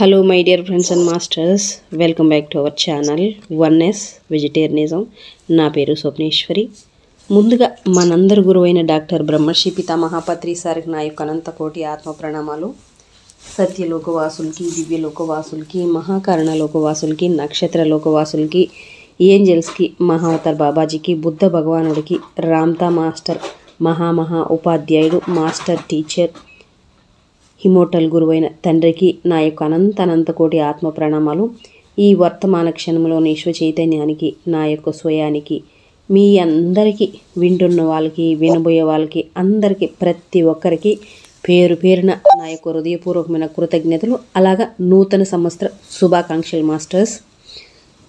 Hello my dear friends and masters, welcome back to our channel Oneness Vegetarianism. నా పేరు స్వప్నేశ్వరి. ముందుగా మనందరి గురువైన డాక్టర్ బ్రహ్మశ్రీ పితామహాపత్రి సార్కి నా యొక్క అనంత కోటి ఆత్మ ప్రణామాలు. సత్యలోకవాసులకి, దివ్యలోకవాసులకి, మహాకారణ లోకవాసులకి, నక్షత్ర లోకవాసులకి, ఏంజల్స్కి, మహావతార్ బాబాజీకి, బుద్ధ భగవానుడికి, రామ్తా మాస్టర్, మహా ఉపాధ్యాయుడు, మాస్టర్ టీచర్, హిమోటల్ గురువైన తండ్రికి నా యొక్క అనంత కోటి ఆత్మ ప్రణామాలు. ఈ వర్తమాన క్షణంలోని విశ్వ చైతన్యానికి, నా యొక్క స్వయానికి, మీ అందరికీ, వింటున్న వాళ్ళకి, వినబోయే వాళ్ళకి, అందరికీ, ప్రతి ఒక్కరికి పేరు పేరున నా యొక్క హృదయపూర్వకమైన కృతజ్ఞతలు. అలాగా నూతన సంవత్సర శుభాకాంక్షలు మాస్టర్స్.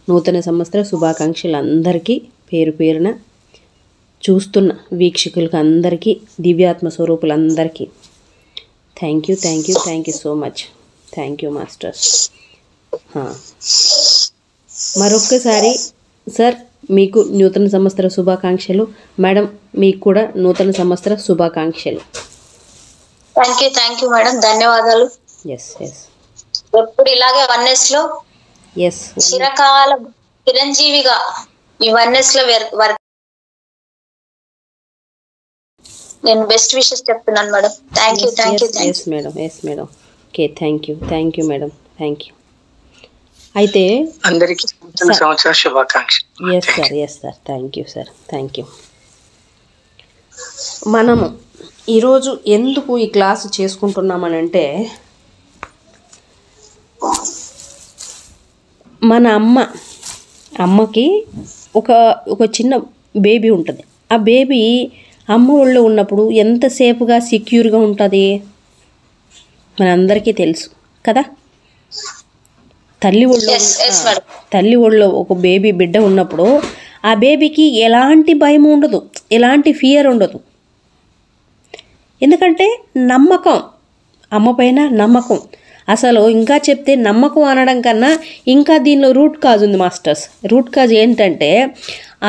నూతన సంవత్సర శుభాకాంక్షలు అందరికీ పేరు పేరున. చూస్తున్న వీక్షకులకు అందరికీ, దివ్యాత్మ స్వరూపులందరికీ thank you so much. Thank you masters. మరొక్కసారి సార్ మీకు నూతన సంవత్సర శుభాకాంక్షలు. మేడం మీకు కూడా నూతన సంవత్సర శుభాకాంక్షలు. థ్యాంక్ యూ మేడం, ధన్యవాదాలు. ఎస్ ఎప్పుడు ఇలాగే వన్నెస్ లో చిరకాలం చిరంజీవిగా ఈ వన్నెస్ లో నేను బెస్ట్ విషెస్ చెప్తున్నాను madam. Thank you madam. Okay, thank you madam. Thank you. అయితే అందరికీ సంవత్సర శుభాకాంక్షలు. Yes sir thank you. మనము ఈరోజు ఎందుకు ఈ క్లాసు చేసుకుంటున్నామనంటే, మన అమ్మకి ఒక చిన్న బేబీ ఉంటుంది. ఆ బేబీ అమ్మ ఒళ్ళో ఉన్నప్పుడు ఎంతసేపుగా సెక్యూర్గా ఉంటుంది మనందరికీ తెలుసు కదా. తల్లి ఒళ్ళో ఒక బిడ్డ ఉన్నప్పుడు ఆ బేబీకి ఎలాంటి భయం ఉండదు, ఎలాంటి ఫియర్ ఉండదు. ఎందుకంటే నమ్మకం, అమ్మ పైన నమ్మకం. అసలు ఇంకా చెప్తే నమ్మకం అనడం కన్నా ఇంకా దీనిలో రూట్ కాజ్ ఉంది మాస్టర్స్. రూట్ కాజ్ ఏంటంటే,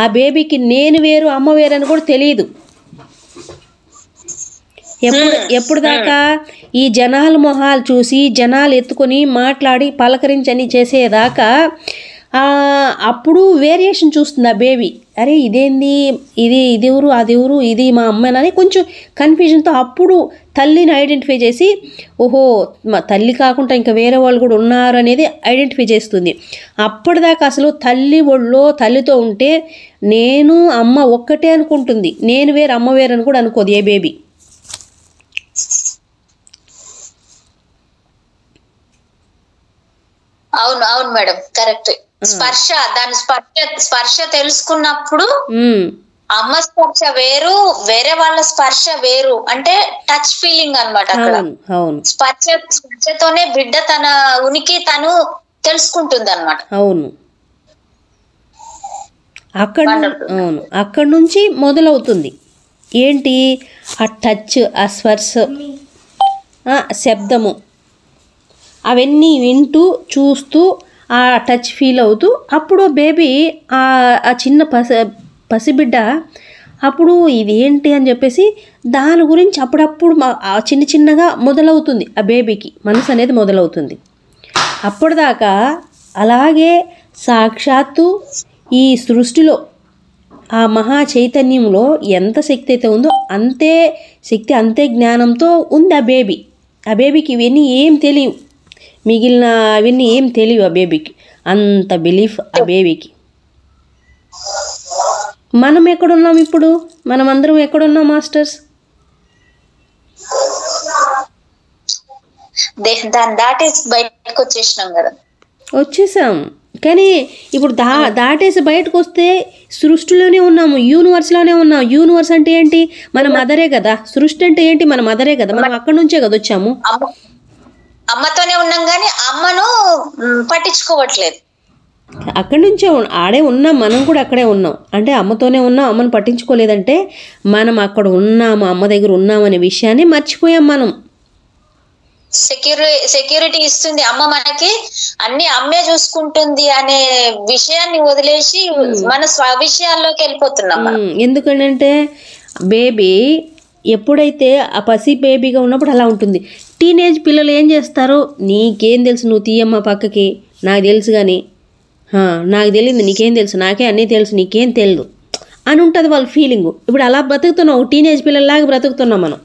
ఆ బేబీకి నేను వేరు అమ్మ వేరు అని కూడా తెలియదు. ఎప్పుడు దాకా ఈ జనాల మొహాలు చూసి, జనాలు ఎత్తుకొని మాట్లాడి పలకరించని చేసేదాకా అప్పుడు వేరియేషన్ చూస్తుంది ఆ బేబీ. అరే ఇదేంది, ఇది ఎవరు, అది ఎవరు, ఇది మా అమ్మేనని కొంచెం కన్ఫ్యూజన్తో అప్పుడు తల్లిని ఐడెంటిఫై చేసి, ఓహో మా తల్లి కాకుండా ఇంకా వేరే వాళ్ళు కూడా ఉన్నారు అనేది ఐడెంటిఫై చేస్తుంది. అప్పటిదాకా అసలు తల్లి ఒళ్ళో తల్లితో ఉంటే నేను అమ్మ ఒక్కటే అనుకుంటుంది. నేను వేరు అమ్మ వేరు అని కూడా అనుకోదు ఏ బేబీ. అవును మేడం, కరెక్ట్. స్పర్శ తెలుసుకున్నప్పుడు అమ్మ స్పర్శ వేరు, వేరే వాళ్ళ స్పర్శ వేరు. అంటే టచ్ ఫీలింగ్ అన్నమాట. అక్కడ స్పర్శతోనే బిడ్డ తన ఉనికి తను తెలుసుకుంటుంది అన్నమాట. అవును, అక్కడ నుంచి మొదలవుతుంది. ఏంటి ఆ టచ్, ఆ స్పర్శ, శబ్దము, అవన్నీ వింటూ చూస్తూ ఆ టచ్ ఫీల్ అవుతూ అప్పుడు బేబీ ఆ చిన్న పసిబిడ్డ అప్పుడు ఇదేంటి అని చెప్పేసి దాని గురించి అప్పుడప్పుడు చిన్నగా మొదలవుతుంది. ఆ బేబీకి మనసు అనేది మొదలవుతుంది. అప్పటిదాకా అలాగే సాక్షాత్తు ఈ సృష్టిలో ఆ మహా చైతన్యంలో ఎంత శక్తి అయితే ఉందో అంతే శక్తి, అంతే జ్ఞానంతో ఉంది ఆ బేబీ. ఆ బేబీకి ఇవన్నీ ఏం తెలియవు, మిగిలిన అవన్నీ ఏం తెలియవు ఆ బేబీకి. అంత బిలీఫ్ ఆ బేబీకి. మనం ఎక్కడున్నాం ఇప్పుడు? మనం అందరం ఎక్కడున్నాం మాస్టర్స్? వచ్చేసాం. కానీ ఇప్పుడు దాటేసి బయటకు వస్తే సృష్టిలోనే ఉన్నాము, యూనివర్స్లోనే ఉన్నాము. యూనివర్స్ అంటే ఏంటి? మన మదరే కదా. సృష్టి అంటే ఏంటి? మన మదరే కదా. మనం అక్కడి నుంచే కదా వచ్చాము. అమ్మతోనే ఉన్నాం కానీ అమ్మను పట్టించుకోవట్లేదు. అక్కడి నుంచే ఆడే ఉన్నాం, మనం కూడా అక్కడే ఉన్నాం. అంటే అమ్మతోనే ఉన్నాం, అమ్మను పట్టించుకోలేదంటే మనం అక్కడ ఉన్నాము, అమ్మ దగ్గర ఉన్నాం అనే విషయాన్ని మర్చిపోయాం మనం. సెక్యూరిటీ ఇస్తుంది అమ్మ, మనకి అన్ని అమ్మే చూసుకుంటుంది అనే విషయాన్ని వదిలేసి మన స్వవిషయాల్లోకి వెళ్ళిపోతున్నాం. ఎందుకంటే బేబీ ఎప్పుడైతే ఆ పసి బేబీగా ఉన్నప్పుడు అలా ఉంటుంది. టీనేజ్ పిల్లలు ఏం చేస్తారు, నీకేం తెలుసు, నువ్వు తీయమ్మ పక్కకి, నాకు తెలుసు కానీ నాకు తెలియదు, నీకేం తెలుసు, నాకే అన్నీ తెలుసు, నీకేం తెలియదు అని ఉంటుంది వాళ్ళ ఫీలింగు. ఇప్పుడు అలా బ్రతుకుతున్నాం, ఒక టీనేజ్ పిల్లల్లాగా బ్రతుకుతున్నాం మనం.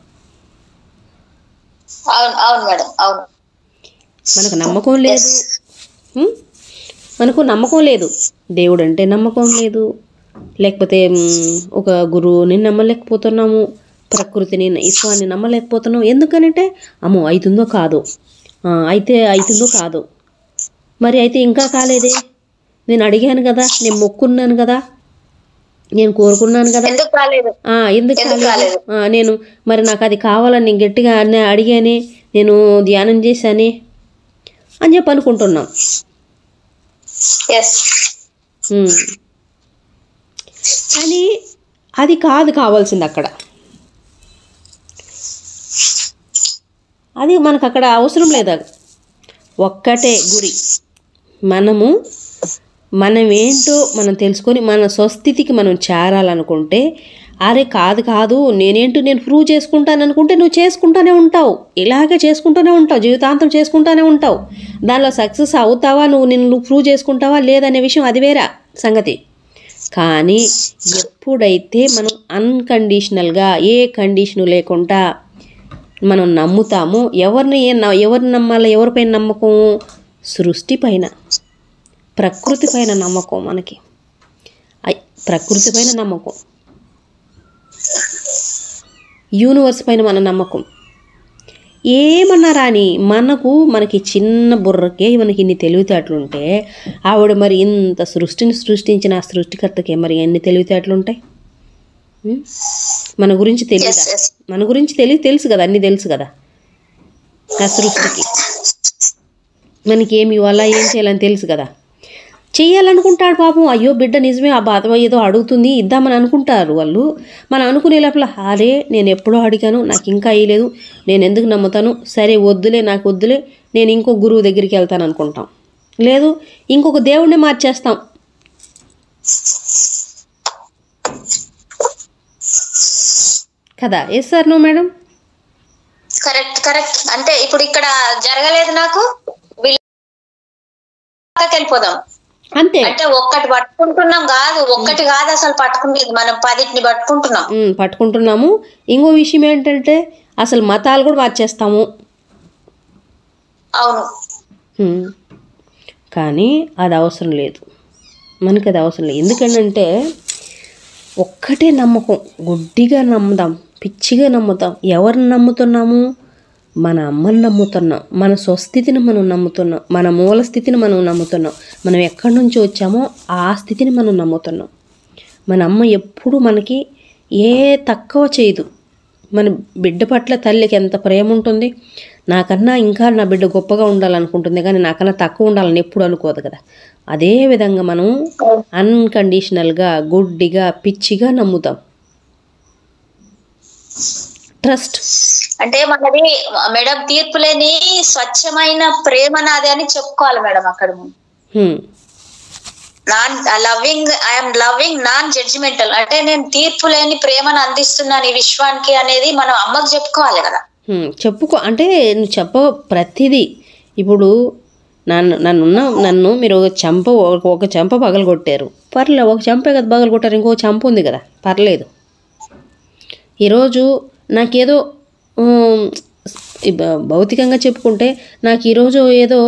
మనకు నమ్మకం లేదు, మనకు నమ్మకం లేదు, దేవుడు అంటే నమ్మకం లేదు, లేకపోతే ఒక గురువుని నమ్మలేకపోతున్నాము, ప్రకృతిని ఈశ్వరాన్ని నమ్మలేకపోతున్నాం. ఎందుకనంటే అమ్మో అవుతుందో కాదో, అయితే అవుతుందో కాదో, మరి అయితే ఇంకా కాలేదే, నేను అడిగాను కదా, నేను మొక్కున్నాను కదా, నేను కోరుకున్నాను కదా, ఎందుకు కాలేదు, నేను మరి నాకు అది కావాలని నేను గట్టిగా అడిగానే, నేను ధ్యానం చేశానే అని చెప్పి అనుకుంటున్నాం. కానీ అది కాదు కావాల్సింది, అక్కడ అది మనకు అక్కడ అవసరం లేదు. ఒక్కటే గురి, మనమేంటో మనం తెలుసుకొని మన స్వస్థితికి మనం చేరాలనుకుంటే, అరే కాదు నేనేంటో నేను ప్రూవ్ చేసుకుంటాను అనుకుంటే నువ్వు చేసుకుంటూనే ఉంటావు, ఇలాగే చేసుకుంటూనే ఉంటావు, జీవితాంతం చేసుకుంటూనే ఉంటావు. దానిలో సక్సెస్ అవుతావా, నువ్వు ప్రూవ్ చేసుకుంటావా లేదనే విషయం అది వేరే సంగతి. కానీ ఎప్పుడైతే మనం అన్కండిషనల్గా ఏ కండిషను లేకుండా మనం నమ్ముతామో, ఎవరిని నమ్మాలి, ఎవరిపైన నమ్మకం, సృష్టి పైన, ప్రకృతి పైన నమ్మకం, మనకి ప్రకృతి పైన నమ్మకం, యూనివర్స్ పైన మన నమ్మకం. ఏమన్నా రాని మనకి చిన్న బుర్రకే మనకి ఇన్ని తెలివితేటలుంటే, ఆవిడ మరి ఇంత సృష్టిని సృష్టించిన ఆ సృష్టికర్తకే మరి ఎన్ని తెలివితేటలుంటాయి. మన గురించి తెలియదా, మన గురించి తెలుసు కదా, అన్నీ తెలుసు కదా. ఆ సృష్టికి మనకి ఏమి ఇవ్వాలా, ఏం చేయాలని తెలుసు కదా. చెయ్యాలనుకుంటాడు పాపం, అయ్యో బిడ్డ నిజమే ఆ బాధ ఏదో అడుగుతుంది ఇద్దామని అనుకుంటారు వాళ్ళు. మనం అనుకునే లోపల అరే నేను ఎప్పుడో అడిగాను, నాకు ఇంకా అయ్యలేదు, నేను ఎందుకు నమ్ముతాను, సరే వద్దులే, నాకు వద్దులే, నేను ఇంకో గురువు దగ్గరికి వెళ్తాను అనుకుంటాం, లేదు ఇంకొక దేవుడిని మార్చేస్తాం కదా. Yes sir no madam? Correct. అంటే ఇప్పుడు ఇక్కడ జరగలేదు, నాకు వెళ్ళిపోదాం అంతే. అంటే ఒక్కటి పట్టుకుంటున్నాం కాదు, అసలు పట్టుకునేది మనం 10ని పట్టుకుంటున్నాము. ఇంకో విషయం ఏంటంటే అసలు మతాలు కూడా మార్చేస్తాము. అవును, కానీ అది అవసరం లేదు, మనకి అది అవసరం లేదు. ఎందుకంటే ఒక్కటే నమ్మకం, గుడ్డిగా నమ్ముదాం, పిచ్చిగా నమ్ముతాం. ఎవరిని నమ్ముతున్నాము? మన అమ్మని నమ్ముతున్నాం, మన స్వస్థితిని మనం నమ్ముతున్నాం, మన మూల స్థితిని మనం నమ్ముతున్నాం, మనం ఎక్కడి నుంచి వచ్చామో ఆ స్థితిని మనం నమ్ముతున్నాం. మన అమ్మ ఎప్పుడు మనకి ఏ తక్కువ చేయదు. మన బిడ్డ పట్ల తల్లికి ఎంత ప్రేమ ఉంటుంది, నాకన్నా ఇంకా నా బిడ్డ గొప్పగా ఉండాలనుకుంటుంది, కానీ నాకన్నా తక్కువ ఉండాలని ఎప్పుడు అనుకోదు కదా. అదేవిధంగా మనం అన్కండిషనల్గా, గుడ్డిగా, పిచ్చిగా నమ్ముతాం. ట్రస్ట్ అంటే మనది మేడం తీర్పు లేని స్వచ్ఛమైన ప్రేమ నాది అని చెప్పుకోవాలి మేడం. అక్కడ ఐఎమ్ లవింగ్ నాన్ జడ్జిమెంటల్, అంటే నేను తీర్పు లేని ప్రేమను అందిస్తున్నాను ఈ విశ్వానికి అనేది మనం అమ్మకు చెప్పుకోవాలి కదా. చెప్పుకో అంటే నువ్వు ప్రతిదీ. ఇప్పుడు నన్ను మీరు ఒక చెంప పగలు కొట్టారు, పర్లేదు, ఒక చెంపే కదా పగలు కొట్టారు, ఇంకో చెంప ఉంది కదా, పర్లేదు. ఈరోజు నాకేదో భౌతికంగా చెప్పుకుంటే నాకు ఈరోజు ఏదో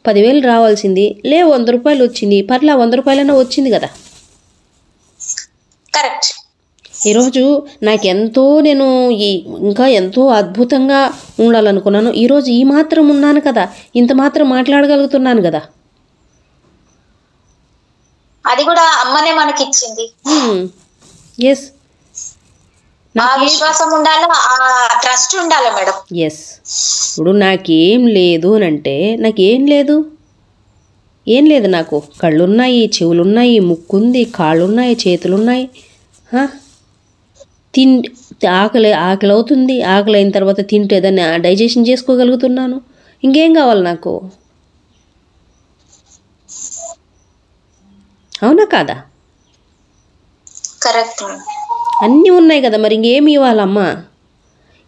10,000 రావాల్సింది, 100 రూపాయలు వచ్చింది, పర్లా 100 రూపాయలైనా వచ్చింది కదా. కరెక్ట్. ఈరోజు నాకెంతో నేను ఇంకా ఎంతో అద్భుతంగా ఉండాలనుకున్నాను, ఈరోజు ఈ మాత్రం ఉన్నాను కదా, ఇంత మాత్రం మాట్లాడగలుగుతున్నాను కదా. అది కూడా అమ్మనే మనకి ఇచ్చింది. ఎస్, విశ్వాసం ఉండాలి, ట్రస్ట్ ఉండాలి మేడం. ఎస్. ఇప్పుడు నాకేం లేదు అని అంటే నాకేం లేదు, నాకు కళ్ళున్నాయి, చెవులున్నాయి, ముక్కుంది, కాళ్ళున్నాయి, చేతులున్నాయి, ఆకలి అవుతుంది, ఆకలి అయిన తర్వాత తింటే దాన్ని డైజెషన్ చేసుకోగలుగుతున్నాను, ఇంకేం కావాలి నాకు? అవునా కాదా? కరెక్ట్. అన్నీ ఉన్నాయి కదా, మరి ఇంకేమి ఇవ్వాలమ్మా?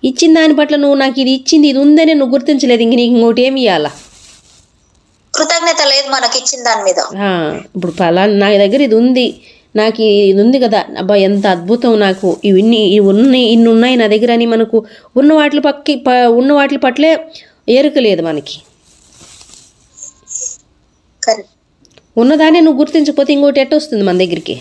ఇచ్చిన దాని పట్ల నువ్వు నాకు ఇది ఇచ్చింది ఇది ఉందని నువ్వు గుర్తించలేదు, ఇంక నీకు ఇంకోటి ఏమి ఇవ్వాలా? కృతజ్ఞత లేదు మనకి ఇచ్చిన దాని మీద. ఇప్పుడు పలానా నా దగ్గర ఇది ఉంది, నాకు ఇది ఉంది కదా, అబ్బా ఎంత అద్భుతం, నాకు ఇన్ని ఉన్నాయి నా దగ్గర అని మనకు ఉన్న వాటి పట్లే ఎరుక లేదు మనకి. ఉన్నదాన్ని నువ్వు గుర్తించకపోతే ఇంకోటి ఎట్ట వస్తుంది మన దగ్గరికి?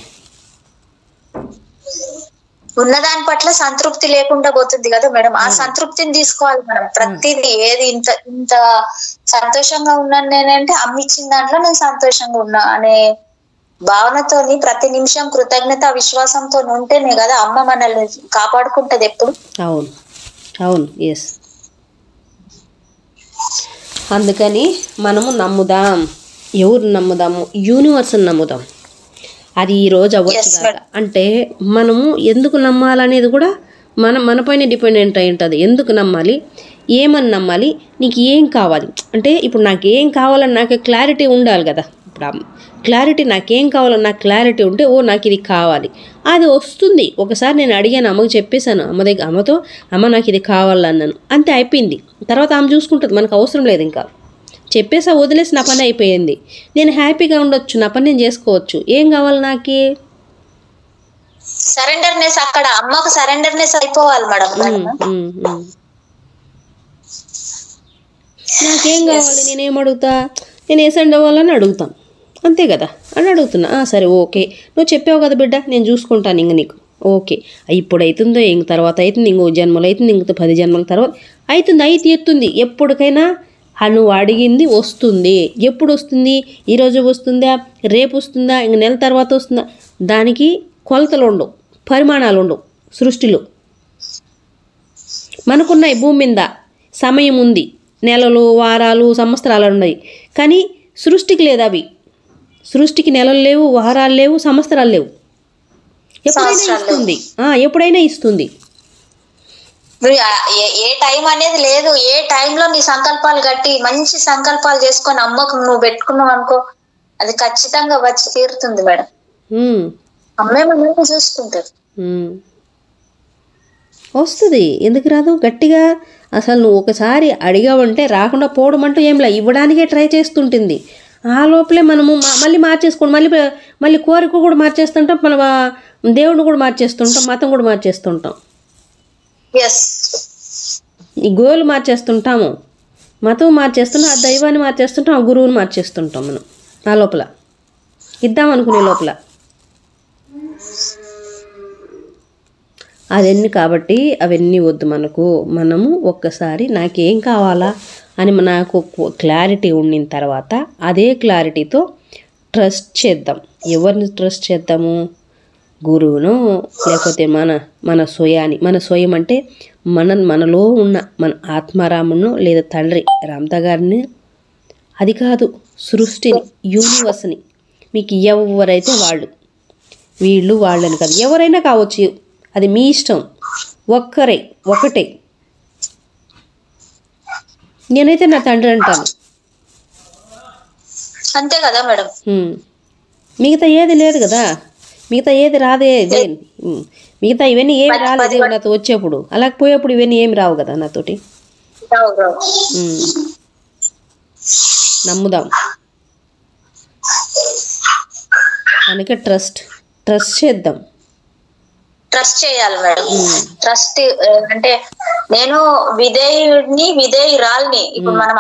ఉన్నదాని పట్ల సంతృప్తి లేకుండా పోతుంది కదా మేడం. ఆ సంతృప్తిని తీసుకోవాలి మనం. ప్రతిదీ ఏది ఇంత ఇంత సంతోషంగా ఉన్నాను నేనంటే అమ్మ ఇచ్చిన దాంట్లో నేను సంతోషంగా ఉన్నా అనే భావనతోని ప్రతి నిమిషం కృతజ్ఞత విశ్వాసంతో ఉంటేనే కదా అమ్మ మనల్ని కాపాడుకుంటది ఎప్పుడు. అవును అవును, ఎస్. అందుకని మనము నమ్ముదాం. ఎవరు నమ్ముదాము? యూనివర్స్ని నమ్ముదాం. అది ఈరోజు అవ్వచ్చు కదా అంటే మనము ఎందుకు నమ్మాలనేది కూడా మనపైన డిపెండెంట్ అయి ఉంటుంది. ఎందుకు నమ్మాలి, ఏమని నమ్మాలి, నీకు ఏం కావాలి అంటే ఇప్పుడు నాకు ఏం కావాలని నాకు క్లారిటీ ఉండాలి కదా. ఇప్పుడు క్లారిటీ నాకేం కావాలని నాకు క్లారిటీ ఉంటే నాకు ఇది కావాలి, అది వస్తుంది. ఒకసారి నేను అడిగాను, అమ్మకి చెప్పేశాను, అమ్మతో అమ్మ నాకు ఇది కావాలన్నాను, అంతే అయిపోయింది. తర్వాత ఆమె చూసుకుంటుంది, మనకు అవసరం లేదు. ఇంకా చెప్పేసా, వదిలేసి నా పని అయిపోయింది. నేను హ్యాపీగా ఉండొచ్చు, నా పని నేను చేసుకోవచ్చు. ఏం కావాలి నాకు? సరెండర్నెస్. అక్కడ అమ్మకు సరెండర్నెస్ అయిపోవాలి మేడం. నాకేం కావాలి, నేనేం అడుగుతా, నేను వేసండి అవ్వాలని అడుగుతాను, అంతే కదా అని అడుగుతున్నా. సరే ఓకే, నువ్వు చెప్పావు కదా బిడ్డ, నేను చూసుకుంటాను ఇంక నీకు. ఓకే, ఇప్పుడు అవుతుందో ఇంక తర్వాత అవుతుంది, ఇంకో జన్మలు అవుతుంది, ఇంక 10 జన్మల తర్వాత అవుతుంది, అయి తీరుతుంది. ఎప్పటికైనా నువ్వు అడిగింది వస్తుంది. ఎప్పుడు వస్తుంది? ఈరోజు వస్తుందా, రేపు వస్తుందా, ఇంక నెల తర్వాత వస్తుందా? దానికి కొలతలు ఉండవు, పరిమాణాలు ఉండవు సృష్టిలో. మనకున్నాయి భూమి మీద, సమయం ఉంది, నెలలు వారాలు సంవత్సరాలు ఉన్నాయి. కానీ సృష్టికి లేదు. అవి సృష్టికి నెలలు లేవు, వారాలు లేవు, సంవత్సరాలు లేవు. ఎప్పుడైనా ఇస్తుంది. ఏ టైం అనేది లేదు. ఏ టైంలో నీ సంకల్పాలు గట్టి మంచి సంకల్పాలు చేసుకొని అమ్మకు నువ్వు పెట్టుకున్నావు అనుకో, అది ఖచ్చితంగా వచ్చి తీరుతుంది మేడం. అమ్మే మనల్ని చూసుకుంటారు. వస్తుంది, ఎందుకు రాదు? గట్టిగా అసలు నువ్వు ఒకసారి అడిగావంటే రాకుండా పోవడం అంటూ ఏం లే, ఇవ్వడానికే ట్రై చేస్తుంటుంది. ఆ లోపలే మనము మళ్ళీ మార్చేసుకోండి, మళ్ళీ కోరిక కూడా మార్చేస్తుంటాం, మన దేవుడిని కూడా మార్చేస్తుంటాం, మతం కూడా మార్చేస్తుంటాం, ఈ గోలు మార్చేస్తుంటాము, మతం మార్చేస్తుంటాం, ఆ దైవాన్ని మార్చేస్తుంటాం, ఆ గురువుని మార్చేస్తుంటాం మనం. ఆ లోపల ఇద్దామనుకునే లోపల అవన్నీ. కాబట్టి అవన్నీ వద్దు మనకు. మనము ఒక్కసారి నాకేం కావాలా అని నాకు క్లారిటీ ఉండిన తర్వాత అదే క్లారిటీతో ట్రస్ట్ చేద్దాం. ఎవరిని ట్రస్ట్ చేద్దాము? గురువును, లేకపోతే మన స్వయాన్ని. మన స్వయం అంటే మనలో ఉన్న మన ఆత్మారామును, లేదా తండ్రి రామతా గారిని. అది కాదు, సృష్టిని, యూనివర్స్ని. మీకు ఎవరైతే వీళ్ళు వాళ్ళని కాదు, ఎవరైనా కావచ్చు, అది మీ ఇష్టం. ఒకటే. నేనైతే నా తండ్రి అంటాను, అంతే కదా మేడం. మిగతా ఏది లేదు కదా, మిగతా ఏది రాదే. మిగతా ఇవన్నీ ఏమి రాలేదు నాతో వచ్చేప్పుడు, అలా పోయేప్పుడు ఇవన్నీ ఏమి రావు కదా నాతోటి. నమ్ముదాం. అందుకే ట్రస్ట్ చేద్దాం. ట్రస్ట్ చేయాలి మేడం. ట్రస్ట్ అంటే నేను విధేయురాల్ని. ఇప్పుడు మనం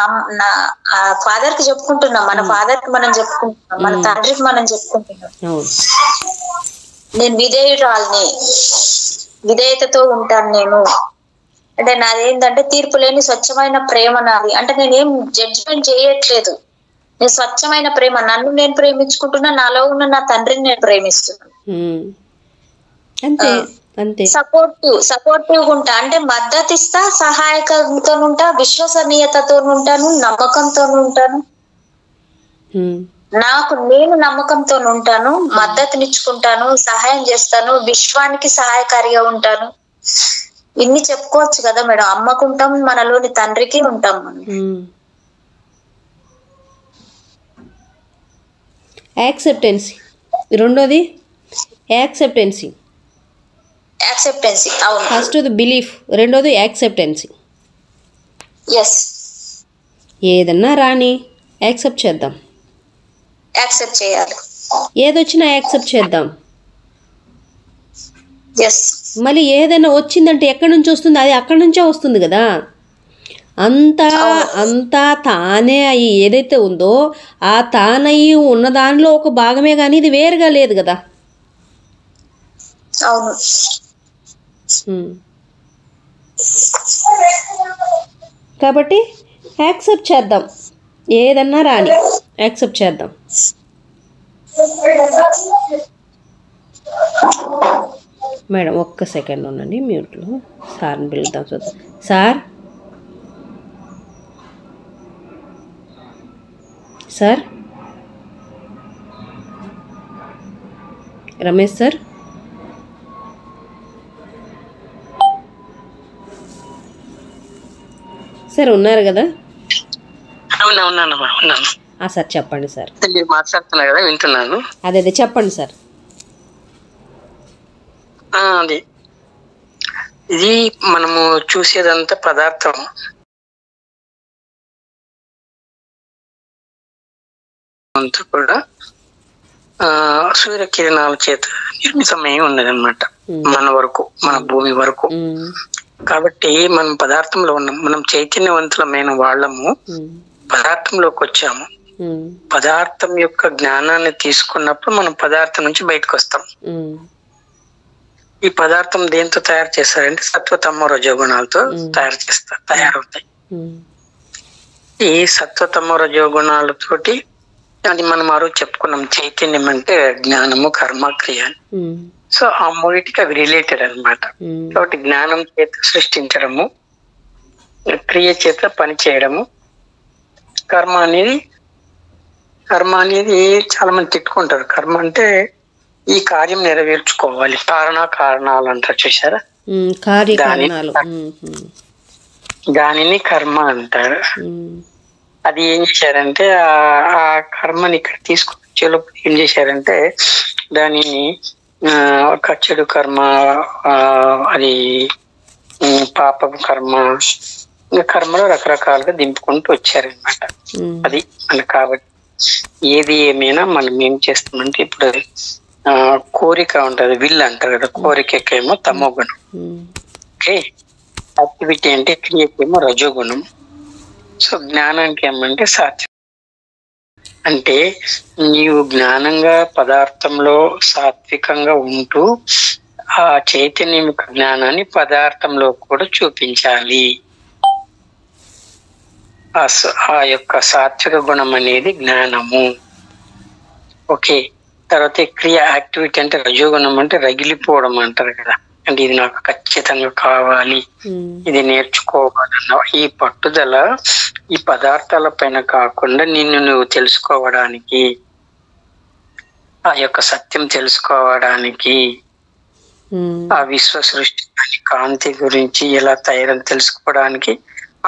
ఫాదర్ కి చెప్పుకుంటున్నాం, మన ఫాదర్ కి మనం చెప్పుకుంటున్నాం, మన తండ్రికి మనం చెప్పుకుంటున్నాం. నేను విధేయురాల్ని, విధేయతతో ఉంటాను నేను. అంటే నాదేంటంటే తీర్పు లేని స్వచ్ఛమైన ప్రేమ నాది. అంటే నేనేం జడ్జిమెంట్ చేయట్లేదు, నేను స్వచ్ఛమైన ప్రేమ, నన్ను నేను ప్రేమించుకుంటున్నా, నాలో ఉన్న నా తండ్రిని నేను ప్రేమిస్తున్నాను. అంతే. సపోర్టివ్ ఉంటా, అంటే మద్దతు ఇస్తా, సహాయకంతో ఉంటా, విశ్వసనీయతతో ఉంటాను, నమ్మకంతో ఉంటాను. నేను నమ్మకంతో ఉంటాను, మద్దతునిచ్చుకుంటాను, సహాయం చేస్తాను, విశ్వానికి సహాయకారిగా ఉంటాను. ఇన్ని చెప్పుకోవచ్చు కదా మేడం. అమ్మకుంటాం, మనలోని తండ్రికి ఉంటాం మనం. యాక్సెప్టెన్సీ. రెండోది యాక్సెప్టెన్సీ. యాక్సెప్టెన్సీ. అవును. ఫస్ట్ బిలీఫ్, రెండోది యాక్సెప్టెన్సీ. ఎస్. ఏదన్నా రాని యాక్సెప్ట్ చేద్దాం, యాక్సెప్ట్ చేయాలి. ఏదొచ్చినా యాక్సెప్ట్ చేద్దాం. ఎస్. మళ్ళీ ఏదైనా వచ్చిందంటే ఎక్కడి నుంచి వస్తుంది? అది అక్కడి నుంచే వస్తుంది కదా. అంతా తానే అయ్యి ఏదైతే ఉందో ఆ తానయ్యి ఉన్న దానిలో ఒక భాగమే, కానీ ఇది వేరుగా లేదు కదా. అవును. కాబట్టి యాక్సెప్ట్ చేద్దాం, ఏదన్నా రాని యాక్సెప్ట్ చేద్దాం. మేడం ఒక్క సెకండ్ ఉండండి మ్యూట్లో. సార్ని పిలుద్దాం, చూద్దాం. Sir, sir, Ramesh sir, sir ఉన్నారు కదా? ఉన్నాను. సార్ చెప్పండి సార్. మీరు మాట్లాడుతున్నారు కదా, వింటున్నాను. అదే చెప్పండి సార్. అది ఇది మనము చూసేదంతా పదార్థం అంతా కూడా సూర్యకిరణాల చేత నిర్మితమై ఉన్నదన్నమాట. మన వరకు, మన భూమి వరకు. కాబట్టి మనం పదార్థంలో ఉన్నాం. మనం చైతన్యవంతులమైన వాళ్ళము పదార్థంలోకి వచ్చాము. పదార్థం యొక్క జ్ఞానాన్ని తీసుకున్నప్పుడు మనం పదార్థం నుంచి బయటకు వస్తాం. ఈ పదార్థం దేంతో తయారు చేస్తారంటే సత్వతమో రజోగుణాలతో తయారవుతాయి. ఈ సత్వతమో రజోగుణాలతోటి, అది మనం ఆ రోజు చెప్పుకున్నాం, చైతన్యం అంటే జ్ఞానము, కర్మ, క్రియ. సో ఆ మూడిటికి అవి రిలేటెడ్ అనమాట. కాబట్టి జ్ఞానం చేత సృష్టించడము, క్రియ చేత పని చేయడము, కర్మ అనేది చాలా మంది తిట్టుకుంటారు. కర్మ అంటే ఈ కార్యం నెరవేర్చుకోవాలి, కారణాలు అంటారు చూసారా, దానిని కర్మ అంటారు. అది ఏం చేశారంటే ఆ కర్మని ఇక్కడ తీసుకొచ్చేలోపు ఏం చేశారంటే దానిని ఒక చెడు కర్మ, అది పాపం కర్మ, ఇంకా కర్మలో రకరకాలుగా దింపుకుంటూ వచ్చారనమాట. అది మనకు. కాబట్టి ఏది ఏమైనా మనం ఏం చేస్తామంటే ఇప్పుడు కోరిక ఉంటది, విల్ అంటారు కదా, కోరికకేమో తమో గుణం, ఓకే. యాక్టివిటీ అంటే క్రియకేమో రజోగుణం. సో జ్ఞానానికి ఏమంటే సాత్విక. అంటే నీవు జ్ఞానంగా పదార్థంలో సాత్వికంగా ఉంటూ ఆ చైతన్యం యొక్క జ్ఞానాన్ని పదార్థంలో కూడా చూపించాలి. ఆ యొక్క సాత్విక గుణం అనేది జ్ఞానము, ఓకే. తర్వాత క్రియ, యాక్టివిటీ అంటే రజోగుణం, అంటే రగిలిపోవడం అంటారు కదా. అంటే ఇది నాకు ఖచ్చితంగా కావాలి, ఇది నేర్చుకోవాలన్న ఈ పట్టుదల ఈ పదార్థాల పైన కాకుండా నిన్ను నువ్వు తెలుసుకోవడానికి, ఆ యొక్క సత్యం తెలుసుకోవడానికి, ఆ విశ్వ సృష్టి కాంతి గురించి ఎలా తయారని తెలుసుకోవడానికి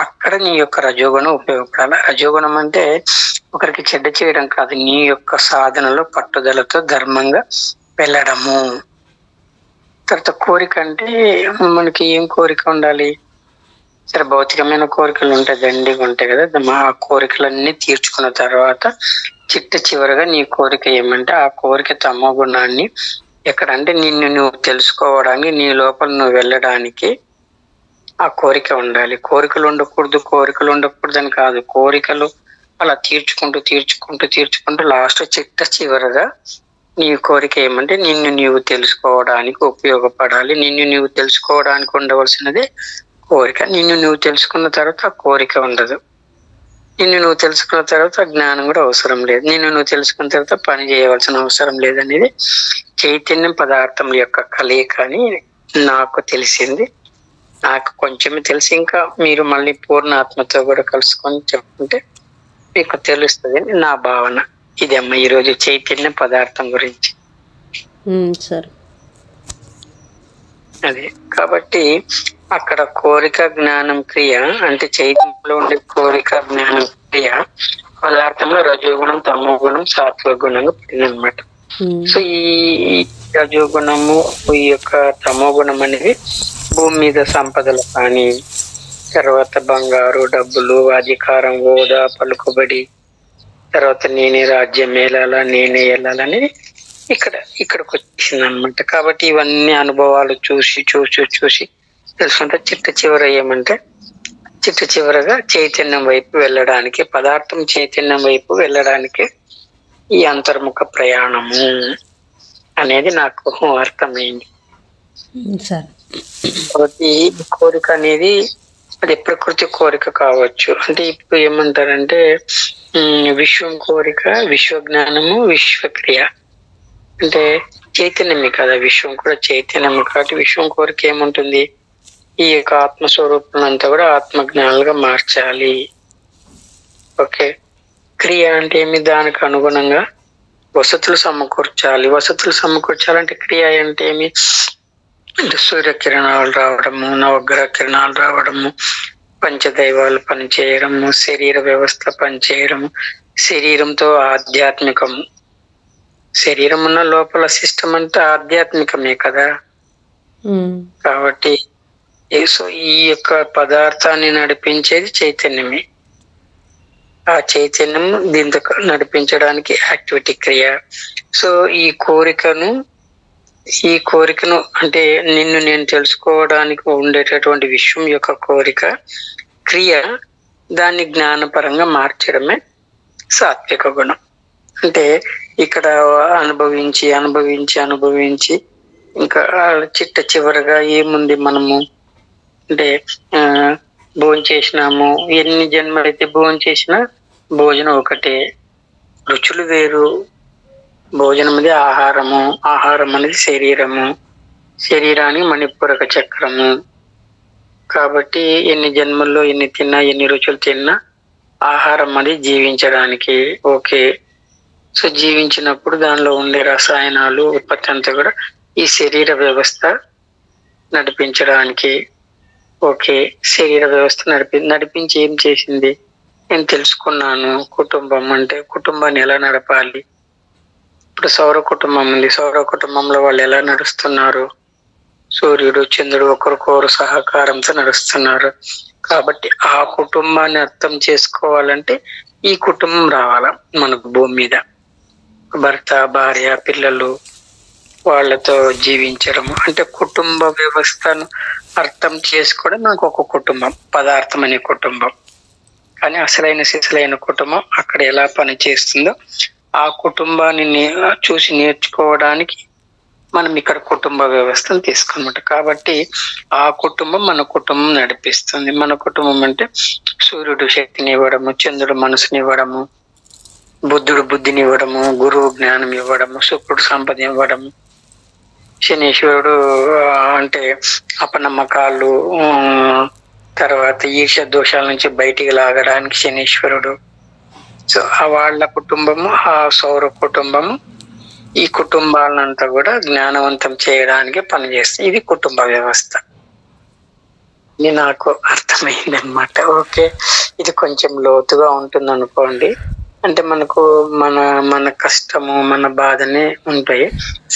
అక్కడ నీ యొక్క రజోగుణం ఉపయోగపడాలి. రజోగుణం అంటే ఒకరికి చెడ్డ చేయడం కాదు, నీ యొక్క సాధనలో పట్టుదలతో ధర్మంగా వెళ్ళడము. తర్వాత కోరిక అంటే మనకి ఏం కోరిక ఉండాలి? సరే, భౌతికమైన కోరికలు ఉంటాయి, దండిగా ఉంటాయి కదా. మా కోరికలన్నీ తీర్చుకున్న తర్వాత చివరగా నీ కోరిక ఏమంటే ఆ కోరిక తమో గుణాన్ని ఎక్కడంటే నిన్ను నువ్వు తెలుసుకోవడానికి, నీ లోపల నువ్వు వెళ్ళడానికి ఆ కోరిక ఉండాలి. కోరికలు ఉండకూడదు అని కాదు, కోరికలు అలా తీర్చుకుంటూ లాస్ట్ చివరగా నీ కోరిక ఏమంటే నిన్ను నీవు తెలుసుకోవడానికి ఉపయోగపడాలి. నిన్ను నీవు తెలుసుకోవడానికి ఉండవలసినదే కోరిక. నిన్ను నువ్వు తెలుసుకున్న తర్వాత ఆ కోరిక ఉండదు. నిన్ను నువ్వు తెలుసుకున్న తర్వాత జ్ఞానం కూడా అవసరం లేదు. నిన్ను నువ్వు తెలుసుకున్న తర్వాత పని చేయవలసిన అవసరం లేదనేది చైతన్యం పదార్థం యొక్క కలయిక అని నాకు తెలిసింది. నాకు కొంచెం తెలిసి, ఇంకా మీరు మళ్ళీ పూర్ణ ఆత్మతో కూడా కలుసుకొని చెప్పుకుంటే మీకు తెలుస్తుంది నా భావన. ఇదమ్మా ఈరోజు చైతన్య పదార్థం గురించి. సరే, అదే కాబట్టి అక్కడ కోరిక, జ్ఞానం, క్రియ అంటే చైతన్యంలో ఉండే కోరిక, జ్ఞానం, క్రియ పదార్థంలో రజోగుణం, తమో గుణం, సాత్విక గుణంగా పడిందనమాట. సో ఈ రజోగుణము, ఈ యొక్క తమో గుణం అనేది భూమి మీద సంపదలు కానీ, తర్వాత బంగారు, డబ్బులు, అధికారం, హోదా, పలుకుబడి, తర్వాత నేనే రాజ్యం ఏలాలా, నేనే వెళ్ళాలని ఇక్కడికి వచ్చింది అనమాట. కాబట్టి ఇవన్నీ అనుభవాలు చూసి చూసి చూసి తెలుసుకుంటే చిట్ట చివరగా చైతన్యం వైపు వెళ్ళడానికి, పదార్థం చైతన్యం వైపు వెళ్ళడానికి ఈ అంతర్ముఖ ప్రయాణము అనేది నాకు అర్థమైంది. కాబట్టి కోరిక అనేది అది ప్రకృతి కోరిక కావచ్చు. అంటే ఇప్పుడు ఏమంటారంటే విశ్వం కోరిక, విశ్వజ్ఞానము, విశ్వక్రియ. అంటే చైతన్యమే కదా, విశ్వం కూడా చైతన్యము. కాబట్టి విశ్వం కోరిక ఏముంటుంది, ఈ యొక్క ఆత్మస్వరూపాలంతా కూడా ఆత్మజ్ఞానాలుగా మార్చాలి. ఓకే. క్రియ అంటే ఏమి, దానికి అనుగుణంగా వసతులు సమకూర్చాలి. వసతులు సమకూర్చాలంటే క్రియ అంటే ఏమి అంటే సూర్యకిరణాలు రావడము, నవగ్రహ కిరణాలు రావడము, పంచదైవాలు పనిచేయడము, శరీర వ్యవస్థ పనిచేయడము, శరీరంతో ఆధ్యాత్మికము. శరీరం ఉన్న లోపల సిస్టమ్ అంతా ఆధ్యాత్మికమే కదా. కాబట్టి ఈ యొక్క పదార్థాన్ని నడిపించేది చైతన్యమే. ఆ చైతన్యం దీంతో నడిపించడానికి యాక్టివిటీ క్రియ. సో ఈ కోరికను అంటే నిన్ను నేను తెలుసుకోవడానికి ఉండేటటువంటి విశ్వం యొక్క కోరిక క్రియ, దాన్ని జ్ఞానపరంగా మార్చడమే సాత్విక గుణం. అంటే ఇక్కడ అనుభవించి అనుభవించి అనుభవించి ఇంకా చిట్ట చివరగా ఏముంది, మనము అంటే భోజనం చేసినాము, ఎన్ని జన్మలైతే భోజనం చేసినా భోజనం ఒకటే, రుచులు వేరు. భోజనం అనేది ఆహారము, ఆహారం అనేది శరీరము, శరీరానికి మణిపూరక చక్రము. కాబట్టి ఎన్ని జన్మల్లో ఎన్ని తిన్నా, ఎన్ని రుచులు తిన్నా ఆహారం అనేది జీవించడానికి. ఓకే. సో జీవించినప్పుడు దానిలో ఉండే రసాయనాలు ఉత్పత్తి అంతా కూడా ఈ శరీర వ్యవస్థ నడిపించడానికి. ఓకే. శరీర వ్యవస్థ నడిపించి ఏం చేసింది, నేను తెలుసుకున్నాను. కుటుంబం అంటే కుటుంబాన్ని ఎలా నడపాలి. ఇప్పుడు సౌర కుటుంబం ఉంది, సౌర కుటుంబంలో వాళ్ళు ఎలా నడుస్తున్నారు, సూర్యుడు చంద్రుడు ఒకరికొకరు సహకారంతో నడుస్తున్నారు. కాబట్టి ఆ కుటుంబాన్ని అర్థం చేసుకోవాలంటే ఈ కుటుంబం రావాలా మనకు భూమి మీద. భర్త, భార్య, పిల్లలు, వాళ్ళతో జీవించడం అంటే కుటుంబ వ్యవస్థను అర్థం చేసుకోవడం మనకు ఒక కుటుంబం, పదార్థం అనే కుటుంబం. కానీ అసలైన సిసలైన కుటుంబం అక్కడ ఎలా పనిచేస్తుందో ఆ కుటుంబాన్ని చూసి నేర్చుకోవడానికి మనం ఇక్కడ కుటుంబ వ్యవస్థను తీసుకున్నమాట. కాబట్టి ఆ కుటుంబం మన కుటుంబం నడిపిస్తుంది. మన కుటుంబం అంటే సూర్యుడు శక్తిని ఇవ్వడము, చంద్రుడు మనసుని ఇవ్వడము, బుద్ధుడు బుద్ధిని ఇవ్వడము, గురువు జ్ఞానం ఇవ్వడము, శుక్రుడు సంపద ఇవ్వడము, శనీశ్వరుడు అంటే అపనమ్మకాలు, తర్వాత ఈర్ష్య దోషాల నుంచి బయటికి లాగడానికి శనీశ్వరుడు. సో వాళ్ళ కుటుంబము, ఆ సౌర కుటుంబము ఈ కుటుంబాలంతా కూడా జ్ఞానవంతం చేయడానికి పనిచేస్తుంది. ఇది కుటుంబ వ్యవస్థ. ఇది నాకు అర్థమైంది అనమాట. ఓకే. ఇది కొంచెం లోతుగా ఉంటుంది అనుకోండి. అంటే మనకు మన కష్టము, మన బాధనే ఉంటాయి.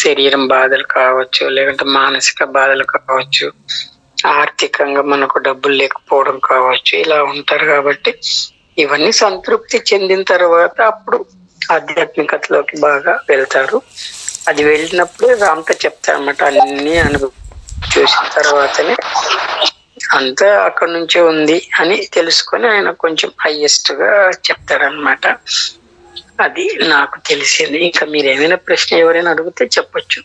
శరీరం బాధలు కావచ్చు, లేదంటే మానసిక బాధలు కావచ్చు, ఆర్థికంగా మనకు డబ్బులు లేకపోవడం కావచ్చు, ఇలా ఉంటారు. కాబట్టి ఇవన్నీ సంతృప్తి చెందిన తర్వాత అప్పుడు ఆధ్యాత్మికతలోకి బాగా వెళ్తారు. అది వెళ్ళినప్పుడే రామ్తో చెప్తారన్నమాట. అన్ని చూసిన తర్వాతనే అంతా అక్కడి నుంచే ఉంది అని తెలుసుకొని ఆయన కొంచెం హైయెస్ట్ గా చెప్తారనమాట. అది నాకు తెలిసింది. ఇంకా మీరు ఏమైనా ప్రశ్న ఎవరైనా అడిగితే చెప్పొచ్చు.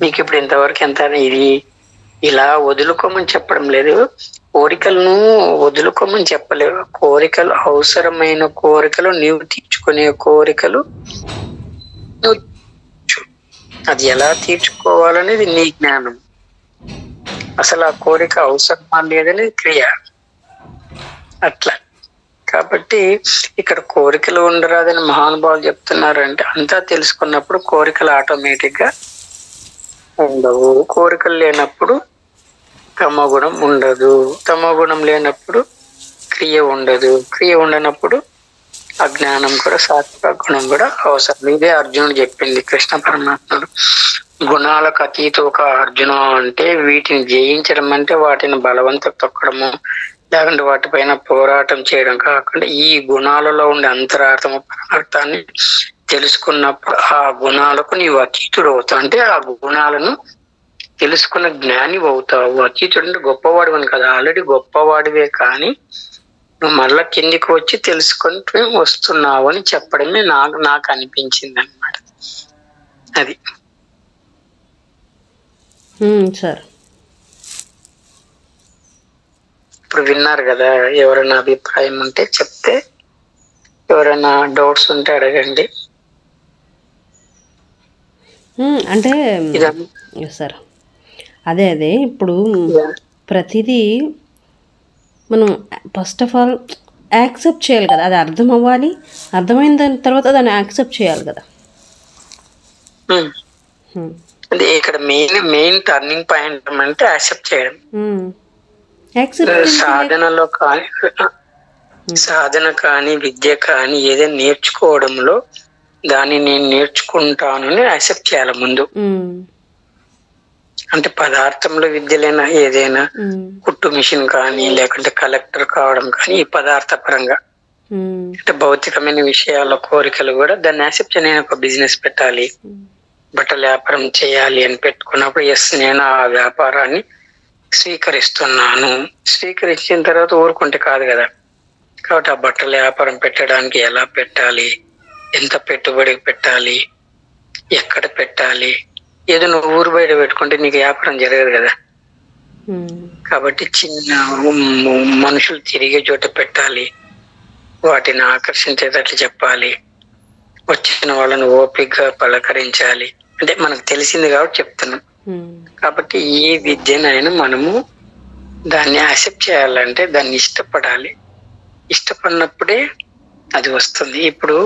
మీకు ఇప్పుడు ఇంతవరకు ఎంత ఇది ఇలా వదులుకోమని చెప్పడం లేదు, కోరికలను వదులుకోమని చెప్పలేవు. కోరికలు అవసరమైన కోరికలు, నీవు తీర్చుకునే కోరికలు నువ్వు, అది ఎలా తీర్చుకోవాలనేది నీ జ్ఞానం. అసలు ఆ కోరిక అవసరమా లేదనేది క్రియ. అట్లా కాబట్టి ఇక్కడ కోరికలు ఉండరాదని మహానుభావులు చెప్తున్నారంటే అంతా తెలుసుకున్నప్పుడు కోరికలు ఆటోమేటిక్ గా ఉండవు. కోరికలు లేనప్పుడు తమో గుణం ఉండదు. తమో గుణం లేనప్పుడు క్రియ ఉండదు. క్రియ ఉండనప్పుడు అజ్ఞానం కూడా సాత్విక గుణం కూడా అవసరం. ఇదే అర్జునుడు చెప్పింది కృష్ణ పరమాత్ముడు. గుణాలకు అతీత ఒక అర్జున అంటే వీటిని జయించడం అంటే వాటిని బలవంతం తొక్కడము, లేకుంటే వాటిపైన పోరాటం చేయడం కాకుండా ఈ గుణాలలో ఉండే అంతరార్థము పరమార్థాన్ని తెలుసుకున్నప్పుడు ఆ గుణాలకు నీవు అతీతుడు అవుతావు. అంటే ఆ గుణాలను తెలుసుకున్న జ్ఞాని అవుతావు. అతీతుడు అంటే గొప్పవాడు అని కదా, ఆల్రెడీ గొప్పవాడివే, కానీ నువ్వు మళ్ళా కిందికి వచ్చి తెలుసుకుంటూ వస్తున్నావు అని చెప్పడమే నాకు అనిపించింది అనమాట. అది సార్ ఇప్పుడు విన్నారు కదా. ఎవరైనా అభిప్రాయం ఉంటే చెప్తే, ఎవరైనా డౌట్స్ ఉంటే అడగండి. అంటే సార్ అదే ఇప్పుడు ప్రతిదీ మనం ఫస్ట్ ఆఫ్ ఆల్ యాక్సెప్ట్ చేయాలి కదా, అది అర్థం అవ్వాలి, అర్థమైన దాని తర్వాత దాన్ని యాక్సెప్ట్ చేయాలి కదా. అంటే ఇక్కడ మెయిన్ టర్నింగ్ పాయింట్ అంటే యాక్సెప్ట్ చేయడం. సాధనలో కానీ సాధన కానీ విద్య కానీ ఏదైనా నేర్చుకోవడంలో దాన్ని నేను నేర్చుకుంటాను యాక్సెప్ట్ చేయాలి ముందు. అంటే పదార్థంలో విద్యలైనా ఏదైనా కుట్టు మిషన్ కానీ లేకుంటే కలెక్టర్ కావడం కానీ ఈ పదార్థ పరంగా అంటే భౌతికమైన విషయాల కోరికలు కూడా దాన్ని యాక్సెప్ట్ చేయాలి. నేను ఒక బిజినెస్ పెట్టాలి, బట్టల వ్యాపారం చేయాలి అని పెట్టుకున్నప్పుడు ఎస్ నేను ఆ వ్యాపారాన్ని స్వీకరిస్తున్నాను. స్వీకరించిన తర్వాత ఊరుకుంటే కాదు కదా. కాబట్టి ఆ బట్టల వ్యాపారం పెట్టడానికి ఎలా పెట్టాలి, ఎంత పెట్టుబడి పెట్టాలి, ఎక్కడ పెట్టాలి, ఏదో నువ్వు ఊరు బయట పెట్టుకుంటే నీకు వ్యాపారం జరగదు కదా. కాబట్టి చిన్న మనుషులు తిరిగే చోట పెట్టాలి, వాటిని ఆకర్షించేటట్లు చెప్పాలి, వచ్చిన వాళ్ళని ఓపికగా పలకరించాలి. అంటే మనకు తెలిసింది కాబట్టి చెప్తున్నాం. కాబట్టి ఈ విద్యనైనా మనము దాన్ని యాక్సెప్ట్ చేయాలంటే దాన్ని ఇష్టపడాలి. ఇష్టపడినప్పుడే అది వస్తుంది. ఇప్పుడు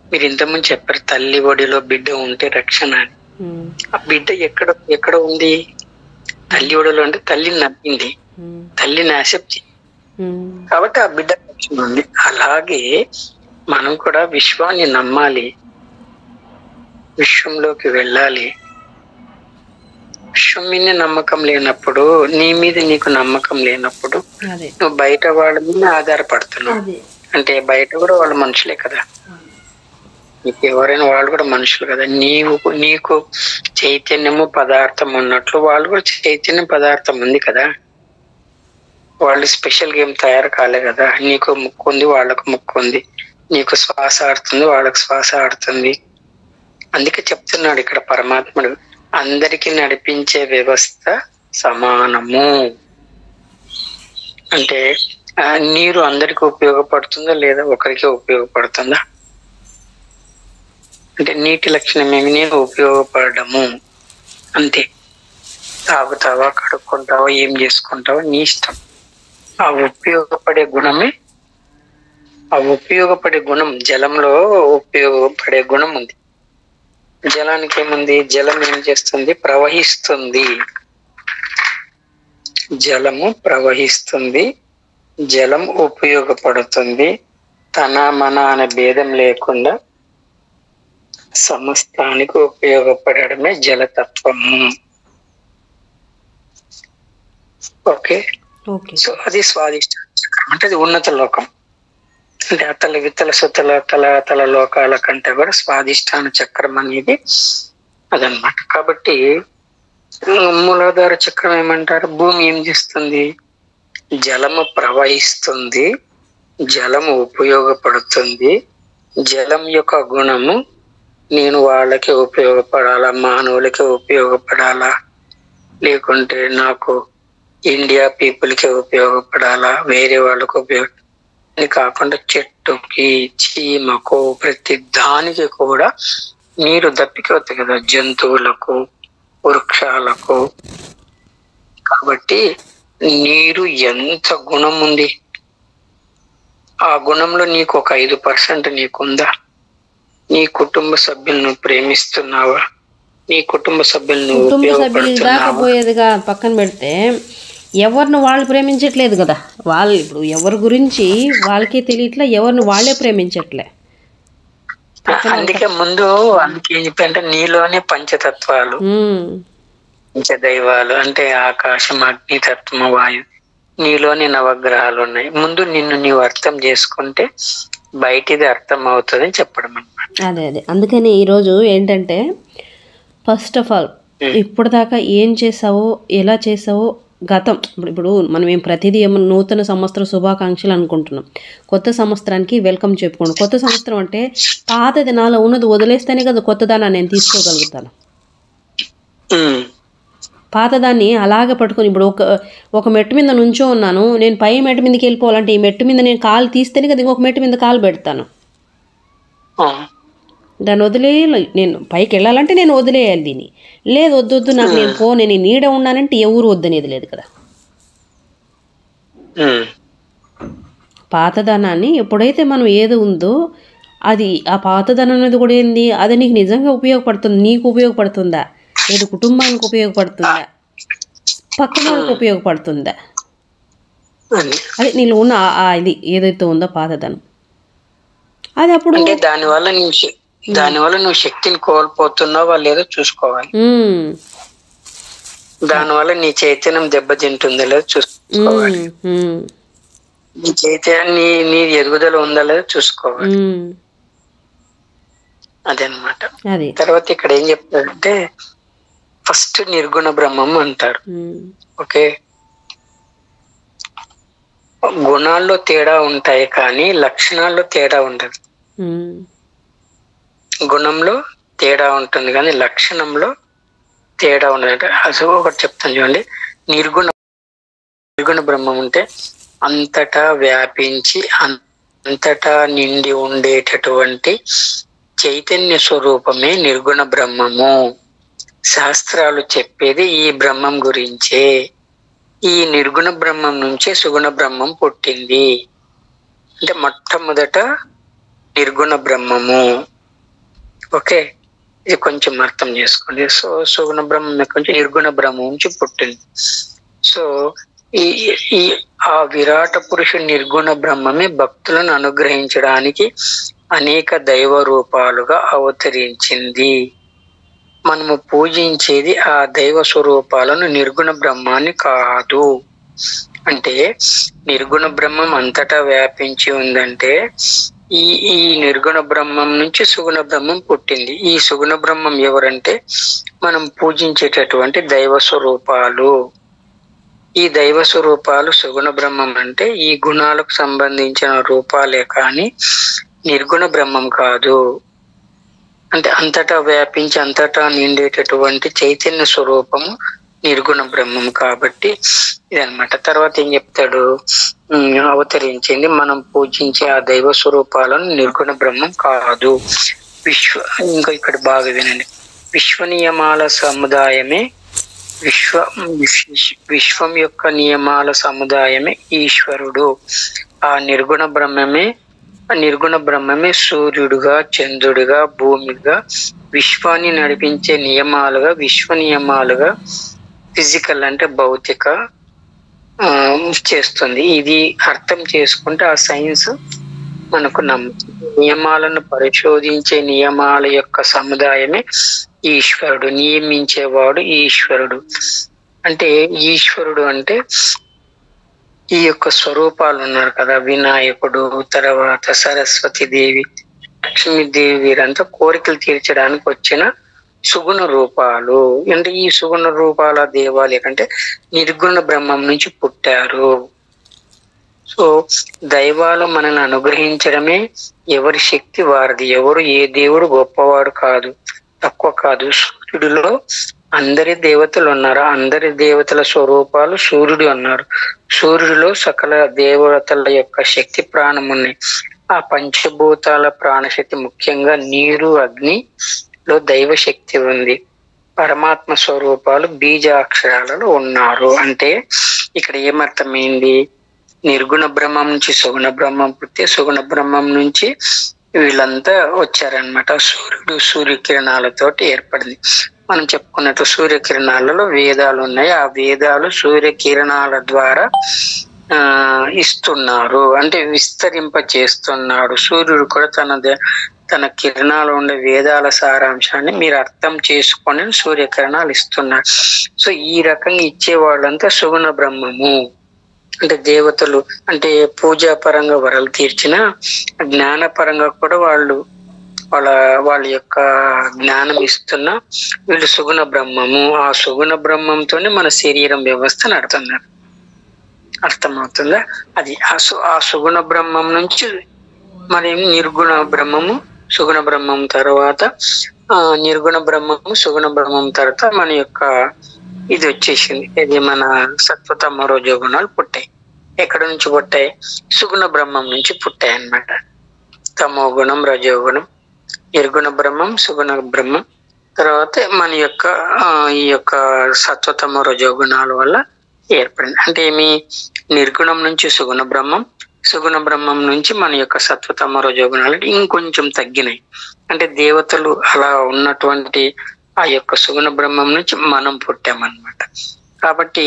మీరు ఇంతకుముందు చెప్పారు తల్లి ఒడిలో బిడ్డ ఉంటే రక్షణ అని. ఆ బిడ్డ ఎక్కడ ఉంది? తల్లి ఒడిలో అంటే తల్లిని నమ్మింది, తల్లిని యాక్సెప్ట్ కాబట్టి ఆ బిడ్డ రక్షణ ఉంది. అలాగే మనం కూడా విశ్వాన్ని నమ్మాలి, విశ్వంలోకి వెళ్ళాలి. విశ్వం మీద నమ్మకం లేనప్పుడు, నీ మీద నీకు నమ్మకం లేనప్పుడు నువ్వు బయట వాళ్ళ మీద ఆధారపడుతున్నావు. అంటే బయట కూడా వాళ్ళు మనుషులే కదా, నీకు ఎవరైనా వాళ్ళు కూడా మనుషులు కదా. నీకు చైతన్యము పదార్థం ఉన్నట్లు వాళ్ళు కూడా చైతన్యం పదార్థం ఉంది కదా. వాళ్ళు స్పెషల్ గేమ్ తయారు కాలే కదా. నీకు ముక్కు ఉంది, వాళ్ళకు ముక్కు ఉంది. నీకు శ్వాస ఆడుతుంది, వాళ్ళకు శ్వాస ఆడుతుంది. అందుకే చెప్తున్నాడు ఇక్కడ పరమాత్ముడు, అందరికి నడిపించే వ్యవస్థ సమానము. అంటే నీరు అందరికి ఉపయోగపడుతుందా లేదా ఒకరికి ఉపయోగపడుతుందా? అంటే నీటి లక్షణం ఏమి? నేను ఉపయోగపడము అంతే. తాగుతావా, కడుక్కుంటావా, ఏం చేసుకుంటావా నీ ఇష్టం. ఆ ఉపయోగపడే గుణం జలంలో ఉపయోగపడే గుణం ఉంది. జలానికి ఏముంది? జలం ఏం చేస్తుంది? ప్రవహిస్తుంది. జలము ప్రవహిస్తుంది, జలం ఉపయోగపడుతుంది. తన మన అనే భేదం లేకుండా సమస్తానికి ఉపయోగపడమే జలతత్వము. ఓకే, సో అది స్వాదిష్ట అంటే అది ఉన్నత లోకం. అంటే అతల విత్తల సుతల తల లోకాల కంటే కూడా స్వాదిష్టాన చక్రం అనేది అదనమాట. కాబట్టి మూలాధార చక్రం ఏమంటారు? భూమి ఏం చేస్తుంది? జలము ప్రవహిస్తుంది, జలము ఉపయోగపడుతుంది. జలం యొక్క గుణము నేను వాళ్ళకి ఉపయోగపడాలా, మానవులకి ఉపయోగపడాలా, లేకుంటే నాకు ఇండియా పీపుల్కి ఉపయోగపడాలా, వేరే వాళ్ళకు ఉపయోగ కాకుండా చెట్టుకి, చీమకు, ప్రతి దానికి కూడా నీరు దప్పికవుతుంది కదా, జంతువులకు, వృక్షాలకు. కాబట్టి నీరు ఎంత గుణం ఉంది, ఆ గుణంలో నీకు ఒక 5% నీకుందా? నీ కుటుంబ సభ్యులను ప్రేమిస్తున్నావా? నీ కుటుంబ సభ్యులను కాకపోయేదిగా పక్కన పెడితే ఎవరిని వాళ్ళు ప్రేమించట్లేదు కదా. వాళ్ళు ఇప్పుడు ఎవరి గురించి వాళ్ళకే తెలియట్లే, ఎవరిని వాళ్ళే ప్రేమించట్లే. అందుకే ముందు అందుకే ఏం చెప్పంటే నీలోనే పంచతత్వాలు, పంచదైవాలు అంటే ఆకాశం, అగ్ని, తత్వ, వాయు, నీలోని నవగ్రహాలు ఉన్నాయి. ముందు నిన్ను నీవు అర్థం చేసుకుంటే బయటిది అర్థం అవుతుంది అని చెప్పడం అన్నమాట. అదే అందుకని ఈరోజు ఏంటంటే ఫస్ట్ ఆఫ్ ఆల్ ఇప్పటిదాకా ఏం చేసావో, ఎలా చేసావో, గతం ఇప్పుడు మనం ఏం ప్రతిదీ ఏమో నూతన సంవత్సర శుభాకాంక్షలు అనుకుంటున్నాం. కొత్త సంవత్సరానికి వెల్కమ్ చెప్పుకోండి. కొత్త సంవత్సరం అంటే పాతది నాలో ఉన్నది వదిలేస్తేనే కదా కొత్తదాన్ని నేను తీసుకోగలుగుతాను. పాతదాన్ని అలాగే పట్టుకొని ఇప్పుడు ఒక మెట్టు మీద నుంచో ఉన్నాను, నేను పై మెట్టు మీదకి వెళ్ళిపోవాలంటే ఈ మెట్టు మీద నేను కాలు తీస్తేనే కదా ఇంకొక మెట్టు మీద కాలు పెడతాను. దాన్ని వదిలేయాలి. నేను పైకి వెళ్ళాలంటే నేను వదిలేయాలి దీన్ని. లేదు వద్దు నాకు నేను నీడ ఉన్నానంటే ఎవరు వద్దనేది లేదు కదా. పాతదనాన్ని ఎప్పుడైతే మనం ఏది ఉందో అది ఆ పాతదనం అనేది కూడా ఏంది, అది నీకు నిజంగా ఉపయోగపడుతుంది. నీకు ఉపయోగపడుతుందా, లేదు కుటుంబానికి ఉపయోగపడుతుందా, పక్కన వాళ్ళకి ఉపయోగపడుతుందా, అది నీలో ఉన్న ఇది ఏదైతే ఉందో పాతదనం, అది అప్పుడు దానివల్ల నువ్వు శక్తిని కోల్పోతున్నావా లేదో చూసుకోవాలి. దానివల్ల నీ చైతన్యం దెబ్బతింటుందా లేదో చూసుకోవాలి. నీ చైతన్యం నీ ఎదుగుదల ఉందా లేదో చూసుకోవాలి. అదనమాట. తర్వాత ఇక్కడ ఏం చెప్తారంటే ఫస్ట్ నిర్గుణ బ్రహ్మం అంటారు. ఓకే, గుణాల్లో తేడా ఉంటాయి కానీ లక్షణాల్లో తేడా ఉండదు. గుణంలో తేడా ఉంటుంది కానీ లక్షణంలో తేడా ఉండదు. అసలు ఒకటి చెప్తాను చూడండి. నిర్గుణ బ్రహ్మం అంటే అంతటా వ్యాపించి అంతటా నిండి ఉండేటటువంటి చైతన్య స్వరూపమే నిర్గుణ బ్రహ్మము. శాస్త్రాలు చెప్పేది ఈ బ్రహ్మం గురించే. ఈ నిర్గుణ బ్రహ్మం నుంచే సుగుణ బ్రహ్మం పుట్టింది. అంటే మొట్టమొదట నిర్గుణ బ్రహ్మము. ఓకే, ఇది కొంచెం అర్థం చేసుకోండి. సో సుగుణ బ్రహ్మం కొంచెం నిర్గుణ బ్రహ్మం నుంచి పుట్టింది. సో ఈ ఆ విరాట పురుషుడు నిర్గుణ బ్రహ్మమే భక్తులను అనుగ్రహించడానికి అనేక దైవ రూపాలుగా అవతరించింది. మనము పూజించేది ఆ దైవ స్వరూపాలను, నిర్గుణ బ్రహ్మాన్ని కాదు. అంటే నిర్గుణ బ్రహ్మం అంతటా వ్యాపించి ఉందంటే ఈ నిర్గుణ బ్రహ్మం నుంచి సుగుణ బ్రహ్మం పుట్టింది. ఈ సుగుణ బ్రహ్మం ఎవరంటే మనం పూజించేటటువంటి దైవ స్వరూపాలు. ఈ దైవ స్వరూపాలు సుగుణ బ్రహ్మం అంటే ఈ గుణాలకు సంబంధించిన రూపాలే కానీ నిర్గుణ బ్రహ్మం కాదు. అంటే అంతటా వ్యాపించి అంతటా నిండేటటువంటి చైతన్య స్వరూపము నిర్గుణ బ్రహ్మం. కాబట్టి ఇదనమాట. తర్వాత ఏం చెప్తాడు, అవతరించింది మనం పూజించే ఆ దైవ స్వరూపాలను నిర్గుణ బ్రహ్మం కాదు. ఇంకా ఇక్కడ బాగా వినండి. విశ్వ నియమాల సముదాయమే విశ్వం యొక్క నియమాల సముదాయమే ఈశ్వరుడు. ఆ నిర్గుణ బ్రహ్మమే సూర్యుడుగా, చంద్రుడిగా, భూమిగా విశ్వాన్ని నడిపించే నియమాలుగా, విశ్వ నియమాలుగా ఫిజికల్ అంటే భౌతిక చేస్తుంది. ఇది అర్థం చేసుకుంటే ఆ సైన్స్ మనకు నియమాలను పరిశోధించే నియమాల యొక్క సముదాయమే ఈశ్వరుడు. నియమించేవాడు ఈశ్వరుడు. అంటే ఈశ్వరుడు అంటే ఈ యొక్క స్వరూపాలు ఉన్నారు కదా, వినాయకుడు, తర్వాత సరస్వతి దేవి, లక్ష్మీదేవి, వీరంతా కోరికలు తీర్చడానికి వచ్చిన సుగుణ రూపాలు. అంటే ఈ సుగుణ రూపాల దేవాలయ కంటే నిర్గుణ బ్రహ్మం నుంచి పుట్టారు. సో దైవాలు మనల్ని అనుగ్రహించడమే ఎవరి శక్తి వారిది. ఎవరు ఏ దేవుడు గొప్పవాడు కాదు, తక్కువ కాదు. సూర్యుడిలో అందరి దేవతలు ఉన్నారు. అందరి దేవతల స్వరూపాలు సూర్యుడు అన్నారు. సూర్యుడిలో సకల దేవతల యొక్క శక్తి ప్రాణం ఉన్నాయి. ఆ పంచభూతాల ప్రాణశక్తి ముఖ్యంగా నీరు, అగ్నిలో దైవ శక్తి ఉంది. పరమాత్మ స్వరూపాలు బీజాక్షరాలలో ఉన్నారు. అంటే ఇక్కడ ఏమర్థమైంది, నిర్గుణ బ్రహ్మం నుంచి సుగుణ బ్రహ్మం పుట్టే, సుగుణ బ్రహ్మం నుంచి వీళ్ళంతా వచ్చారనమాట. సూర్యుడు సూర్యకిరణాలతోటి ఏర్పడింది. మనం చెప్పుకున్నట్టు సూర్యకిరణాలలో వేదాలు ఉన్నాయి. ఆ వేదాలు సూర్యకిరణాల ద్వారా ఇస్తున్నారు, అంటే విస్తరింప చేస్తున్నాడు. సూర్యుడు కూడా తన కిరణాలు ఉండే వేదాల సారాంశాన్ని మీరు అర్థం చేసుకొని సూర్యకిరణాలు ఇస్తున్నారు. సో ఈ రకంగా ఇచ్చే వాళ్ళంతా సుగుణ బ్రహ్మము. అంటే దేవతలు అంటే పూజా పరంగా వరలు తీర్చిన, జ్ఞాన పరంగా కూడా వాళ్ళ యొక్క జ్ఞానం ఇస్తున్న వీళ్ళు సుగుణ బ్రహ్మము. ఆ సుగుణ బ్రహ్మంతోనే మన శరీరం వ్యవస్థ నడుతున్నారు. అర్థమవుతుందా? అది ఆ సుగుణ బ్రహ్మం నుంచి మరి నిర్గుణ బ్రహ్మము, సుగుణ బ్రహ్మం తర్వాత నిర్గుణ బ్రహ్మము, సుగుణ బ్రహ్మం తర్వాత మన యొక్క ఇది వచ్చేసింది. ఇది మన సత్వతమ రజో గుణాలు పుట్టాయి. ఎక్కడ నుంచి పుట్టాయి? సుగుణ బ్రహ్మం నుంచి పుట్టాయి అన్నమాట. తమో గుణం, రజోగుణం, నిర్గుణ బ్రహ్మం, సుగుణ బ్రహ్మం. తర్వాత మన యొక్క ఈ యొక్క సత్వతమ రజోగుణాల వల్ల ఏర్పడింది. అంటే ఏమి? నిర్గుణం నుంచి సుగుణ బ్రహ్మం, సుగుణ బ్రహ్మం నుంచి మన యొక్క సత్వతమ రజోగుణాలు ఇంకొంచెం తగ్గినాయి. అంటే దేవతలు అలా ఉన్నటువంటి ఆ యొక్క సుగుణ బ్రహ్మం నుంచి మనం పుట్టామన్నమాట. కాబట్టి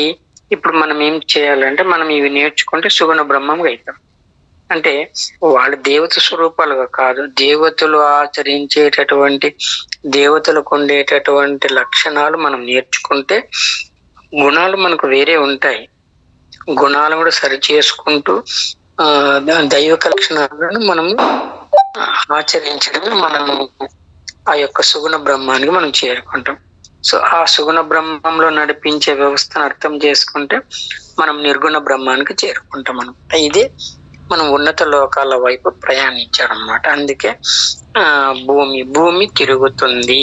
ఇప్పుడు మనం ఏం చేయాలంటే మనం ఇవి నేర్చుకుంటే సుగుణ బ్రహ్మంగా అవుతాం. అంటే వాళ్ళ దేవత స్వరూపాలుగా కాదు, దేవతలు ఆచరించేటటువంటి దేవతలకు ఉండేటటువంటి లక్షణాలు మనం నేర్చుకుంటే గుణాలు మనకు వేరే ఉంటాయి. గుణాలు కూడా సరి చేసుకుంటూ దైవిక లక్షణాలను మనము ఆచరించడమే మనము ఆ యొక్క సుగుణ బ్రహ్మానికి మనం చేరుకుంటాం. సో ఆ సుగుణ బ్రహ్మంలో నడిపించే వ్యవస్థను అర్థం చేసుకుంటే మనం నిర్గుణ బ్రహ్మానికి చేరుకుంటాం అనమాట. ఇదే మనం ఉన్నత లోకాల వైపు ప్రయాణించారనమాట. అందుకే భూమి తిరుగుతుంది.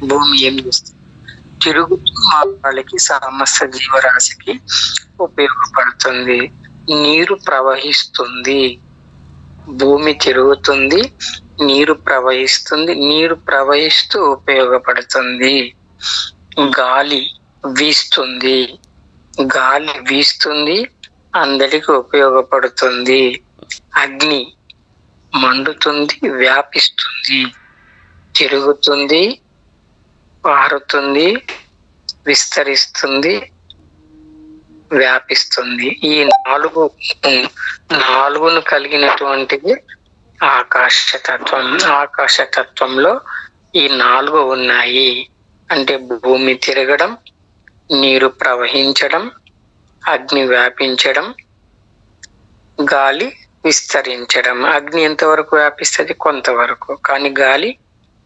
భూమి ఏం చేస్తుంది? తిరుగుతూ వాళ్ళకి సమస్త జీవరాశికి ఉపయోగపడుతుంది. నీరు ప్రవహిస్తుంది, భూమి తిరుగుతుంది, నీరు ప్రవహిస్తుంది, నీరు ప్రవహిస్తూ ఉపయోగపడుతుంది. గాలి వీస్తుంది, అందరికి ఉపయోగపడుతుంది. అగ్ని మండుతుంది, వ్యాపిస్తుంది, తిరుగుతుంది, పారుతుంది, విస్తరిస్తుంది, వ్యాపిస్తుంది. ఈ నాలుగును కలిగినటువంటిది ఆకాశతత్వం. ఆకాశతత్వంలో ఈ 4 ఉన్నాయి. అంటే భూమి తిరగడం, నీరు ప్రవహించడం, అగ్ని వ్యాపించడం, గాలి విస్తరించడం. అగ్ని ఎంతవరకు వ్యాపిస్తుంది? కొంతవరకు. కానీ గాలి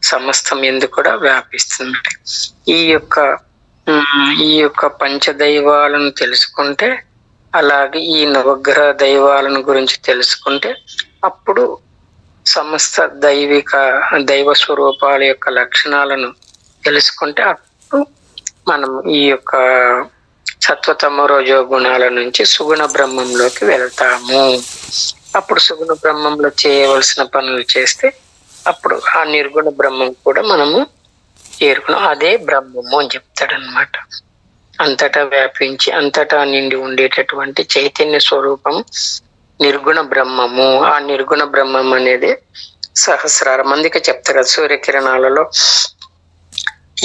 సమస్తం ఎందుకు కూడా వ్యాపిస్తుంది. ఈ యొక్క పంచదైవాలను తెలుసుకుంటే, అలాగే ఈ నవగ్రహ దైవాలను గురించి తెలుసుకుంటే అప్పుడు సమస్త దైవ స్వరూపాల యొక్క లక్షణాలను తెలుసుకుంటే అప్పుడు మనం ఈ యొక్క సత్వతమ రజో గుణాల నుంచి సుగుణ బ్రహ్మంలోకి వెళ్తాము. అప్పుడు సుగుణ బ్రహ్మంలో చేయవలసిన పనులు చేస్తే అప్పుడు ఆ నిర్గుణ బ్రహ్మం కూడా మనము చేరుకున్నాం. అదే బ్రహ్మము అని చెప్తాడనమాట. అంతటా వ్యాపించి అంతటా నిండి ఉండేటటువంటి చైతన్య స్వరూపం నిర్గుణ బ్రహ్మము. ఆ నిర్గుణ బ్రహ్మం అనేది సహస్రారం మందికి చెప్తారు. సూర్యకిరణాలలో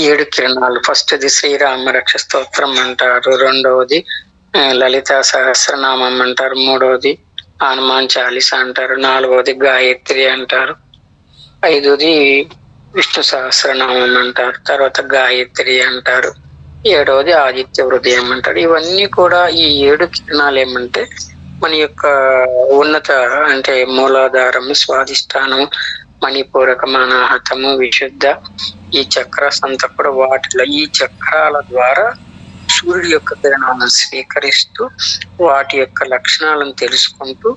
7 కిరణాలు. ఫస్ట్ది శ్రీరామ రక్ష స్తోత్రం అంటారు, రెండవది లలితా సహస్రనామం అంటారు, మూడవది హనుమాన్ చాలీసా అంటారు, నాలుగవది గాయత్రి అంటారు, 5వది విష్ణు సహస్రనామం అంటారు, తర్వాత గాయత్రి అంటారు, 7వది ఆదిత్య హృదయం అంటారు. ఇవన్నీ కూడా ఈ 7 కిరణాలు ఏమంటే మన యొక్క ఉన్నత అంటే మూలాధారము, స్వాధిష్టానము, మణిపూరకం, అనాహతము, విశుద్ధ ఈ చక్రాస్ అంతా కూడా వాటిలో ఈ చక్రాల ద్వారా సూర్యుడి యొక్క కిరణాలను స్వీకరిస్తూ వాటి యొక్క లక్షణాలను తెలుసుకుంటూ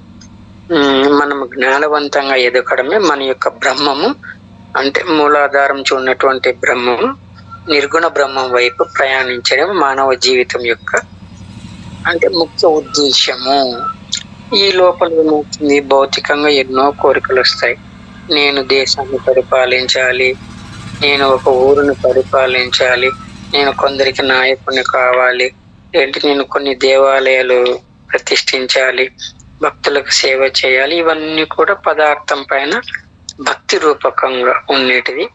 మనం జ్ఞానవంతంగా ఎదగడమే మన యొక్క బ్రహ్మము. అంటే మూలాధారం ఉన్నటువంటి బ్రహ్మము నిర్గుణ బ్రహ్మం వైపు ప్రయాణించడం మానవ జీవితం యొక్క అంటే ముఖ్య ఉద్దేశము. ఈ లోపల ఏమవుతుంది? భౌతికంగా ఎన్నో కోరికలు వస్తాయి. నేను దేశాన్ని పరిపాలించాలి, నేను ఒక ఊరుని పరిపాలించాలి, నేను కొందరికి నాయకుని కావాలి, నేను కొన్ని దేవాలయాలు ప్రతిష్ఠించాలి, భక్తులకు సేవ చేయాలి. ఇవన్నీ కూడా పదార్థం పైన భక్తి రూపకంగా ఉండేటిది.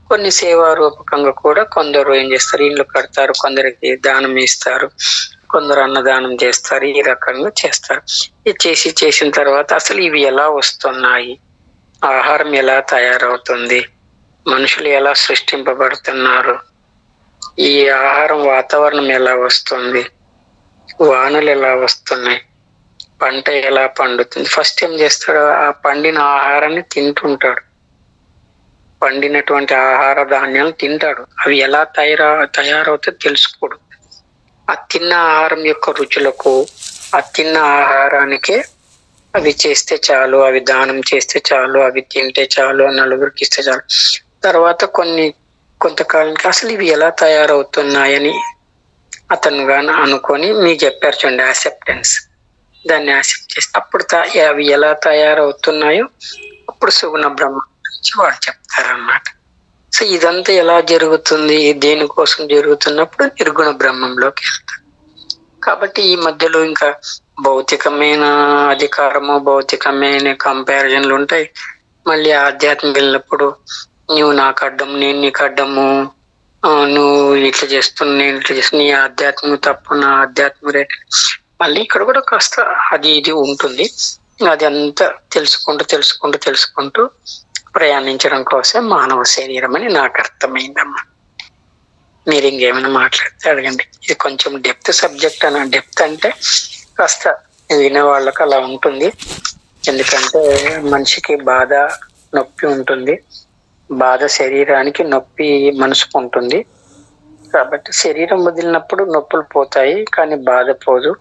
కొన్ని సేవా రూపకంగా కూడా కొందరు ఏం చేస్తారు, ఇళ్ళు కడతారు, కొందరికి దానం ఇస్తారు, కొందరు అన్నదానం చేస్తారు, ఈ రకంగా చేస్తారు. ఇది చేసిన తర్వాత అసలు ఇవి ఎలా వస్తున్నాయి, ఆహారం ఎలా తయారవుతుంది, మనుషులు ఎలా సృష్టింపబడుతున్నారు, ఈ ఆహారం వాతావరణం ఎలా వస్తుంది, వానలు ఎలా వస్తున్నాయి, పంట ఎలా పండుతుంది. ఫస్ట్ ఏం చేస్తాడు, ఆ పండిన ఆహారాన్ని తింటుంటాడు, పండినటువంటి ఆహార ధాన్యాలు తింటాడు. అవి ఎలా తయారవుతాయో తెలుసుకోడు. ఆ తిన్న ఆహారం యొక్క రుచులకు, ఆ తిన్న ఆహారానికే అవి చేస్తే చాలు, అవి దానం చేస్తే చాలు, అవి తింటే చాలు, నలుగురికి ఇస్తే చాలు. తర్వాత కొంతకాలానికి అసలు ఇవి ఎలా తయారవుతున్నాయని అతను గాను అనుకొని మీకు చెప్పారు చూడండి, యాక్సెప్టెన్స్. దాన్ని యాక్సెప్ట్ చేస్తే అప్పుడు అవి ఎలా తయారవుతున్నాయో అప్పుడు సుగుణ బ్రహ్మ గురించి వాడు చెప్తారన్నమాట. సో ఇదంతా ఎలా జరుగుతుంది, దేనికోసం జరుగుతున్నప్పుడు నిర్గుణ బ్రహ్మంలోకి వెళ్తారు. కాబట్టి ఈ మధ్యలో ఇంకా భౌతికమైన అధికారము, భౌతికమైన కంపారిజన్లు ఉంటాయి. మళ్ళీ ఆధ్యాత్మిక వెళ్ళినప్పుడు నువ్వు నాకు అడ్డం, నేను నీకు అడ్డము, నువ్వు ఇట్లా చేస్తున్నా, నేను ఇట్లా చేస్తున్నా, నీ ఆధ్యాత్మిక తప్పు, నా ఆధ్యాత్మిక రేట్. మళ్ళీ ఇక్కడ కూడా కాస్త అది ఇది ఉంటుంది. అది అంతా తెలుసుకుంటూ ప్రయాణించడం కోసం మానవ శరీరం అని నాకు అర్థమైందమ్మా. మీరు ఇంకేమైనా మాట్లాడితే అడగండి. ఇది కొంచెం డెప్త్ సబ్జెక్ట్ డెప్త్ అంటే కాస్త వినే వాళ్ళకి అలా ఉంటుంది. ఎందుకంటే మనిషికి బాధ, నొప్పి ఉంటుంది. బాధ శరీరానికి, నొప్పి మనసుకు ఉంటుంది. కాబట్టి శరీరం వదిలినప్పుడు నొప్పులు పోతాయి, కానీ బాధ పోదు.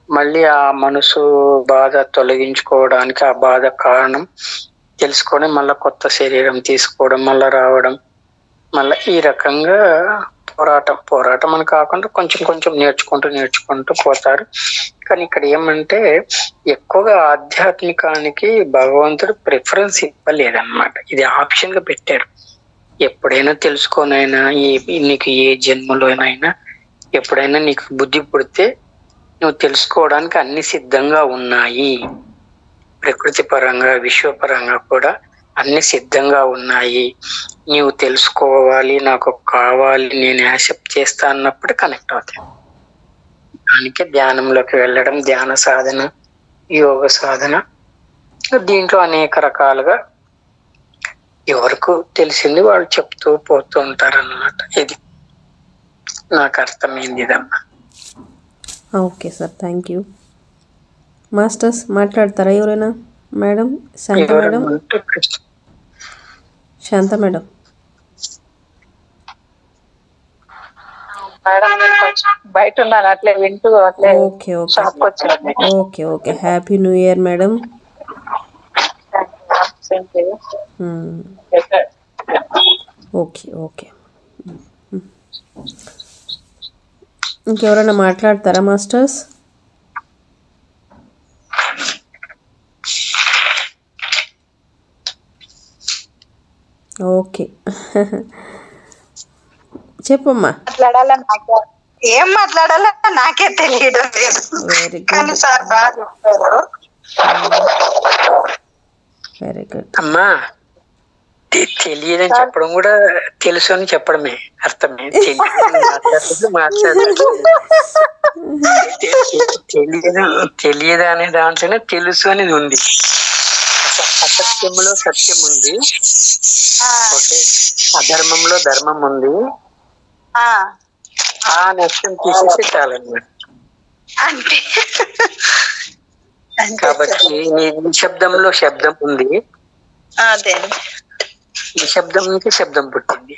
మళ్ళీ ఆ మనసు బాధ తొలగించుకోవడానికి, ఆ బాధ కారణం తెలుసుకొని మళ్ళీ కొత్త శరీరం తీసుకోవడం, మళ్ళీ రావడం, మళ్ళీ ఈ రకంగా పోరాటం అని కాకుండా కొంచెం నేర్చుకుంటూ పోతారు. కానీ ఇక్కడ ఏమంటే ఎక్కువగా ఆధ్యాత్మికానికి భగవంతుడు ప్రిఫరెన్స్ ఇవ్వలేదన్నమాట. ఇది ఆప్షన్ గా పెట్టారు. ఎప్పుడైనా తెలుసుకోనైనా, నీకు ఏ జన్మలోనైనా ఎప్పుడైనా నీకు బుద్ధి పుడితే నువ్వు తెలుసుకోవడానికి అన్ని సిద్ధంగా ఉన్నాయి. ప్రకృతి పరంగా, విశ్వపరంగా కూడా అన్ని సిద్ధంగా ఉన్నాయి. నీవు తెలుసుకోవాలి, నాకు కావాలి, నేను యాక్సెప్ట్ చేస్తా అన్నప్పుడు కనెక్ట్ అవుతాయి. దానికి ధ్యానంలోకి వెళ్ళడం, ధ్యాన సాధన, యోగ సాధన, దీంట్లో అనేక రకాలుగా ఎవరికి తెలిసింది వాళ్ళు చెప్తూ పోతూ ఉంటారన్నమాట. ఇది నాకు అర్థమైంది ఇదమ్మా. Okay sir, thank you. Masters మాట్లాడతారా ఎవరైనా? మేడం శాంత మేడం, శాంత మేడం. బయట ఉన్నాను, అట్లే వింటూ అట్లే. Okay okay okay happy new year madam. Okay okay ఇంకెవరైనా మాట్లాడతారా మాస్టర్స్? ఓకే చెప్పమ్మా. ఏం మాట్లాడాలో నాకే తెలియడం లేదు. వెరీ కానీ సార్ బాగా చెప్పారు. వెరీ గుడ్ అమ్మా. తెలియదని చెప్పడం కూడా తెలుసు అని చెప్పడమే అర్థమే. తెలియదు అనే దాంట్లోనే తెలుసు అనేది ఉంది. అసత్యంలో సత్యం ఉంది, అధర్మంలో ధర్మం ఉంది. ఆ నష్టం తీసేసి చాలన్నమాట. కాబట్టి నీ నిశ్శబ్దంలో శబ్దం ఉంది, నిశ్శబ్దం నుంచి శబ్దం పుట్టింది.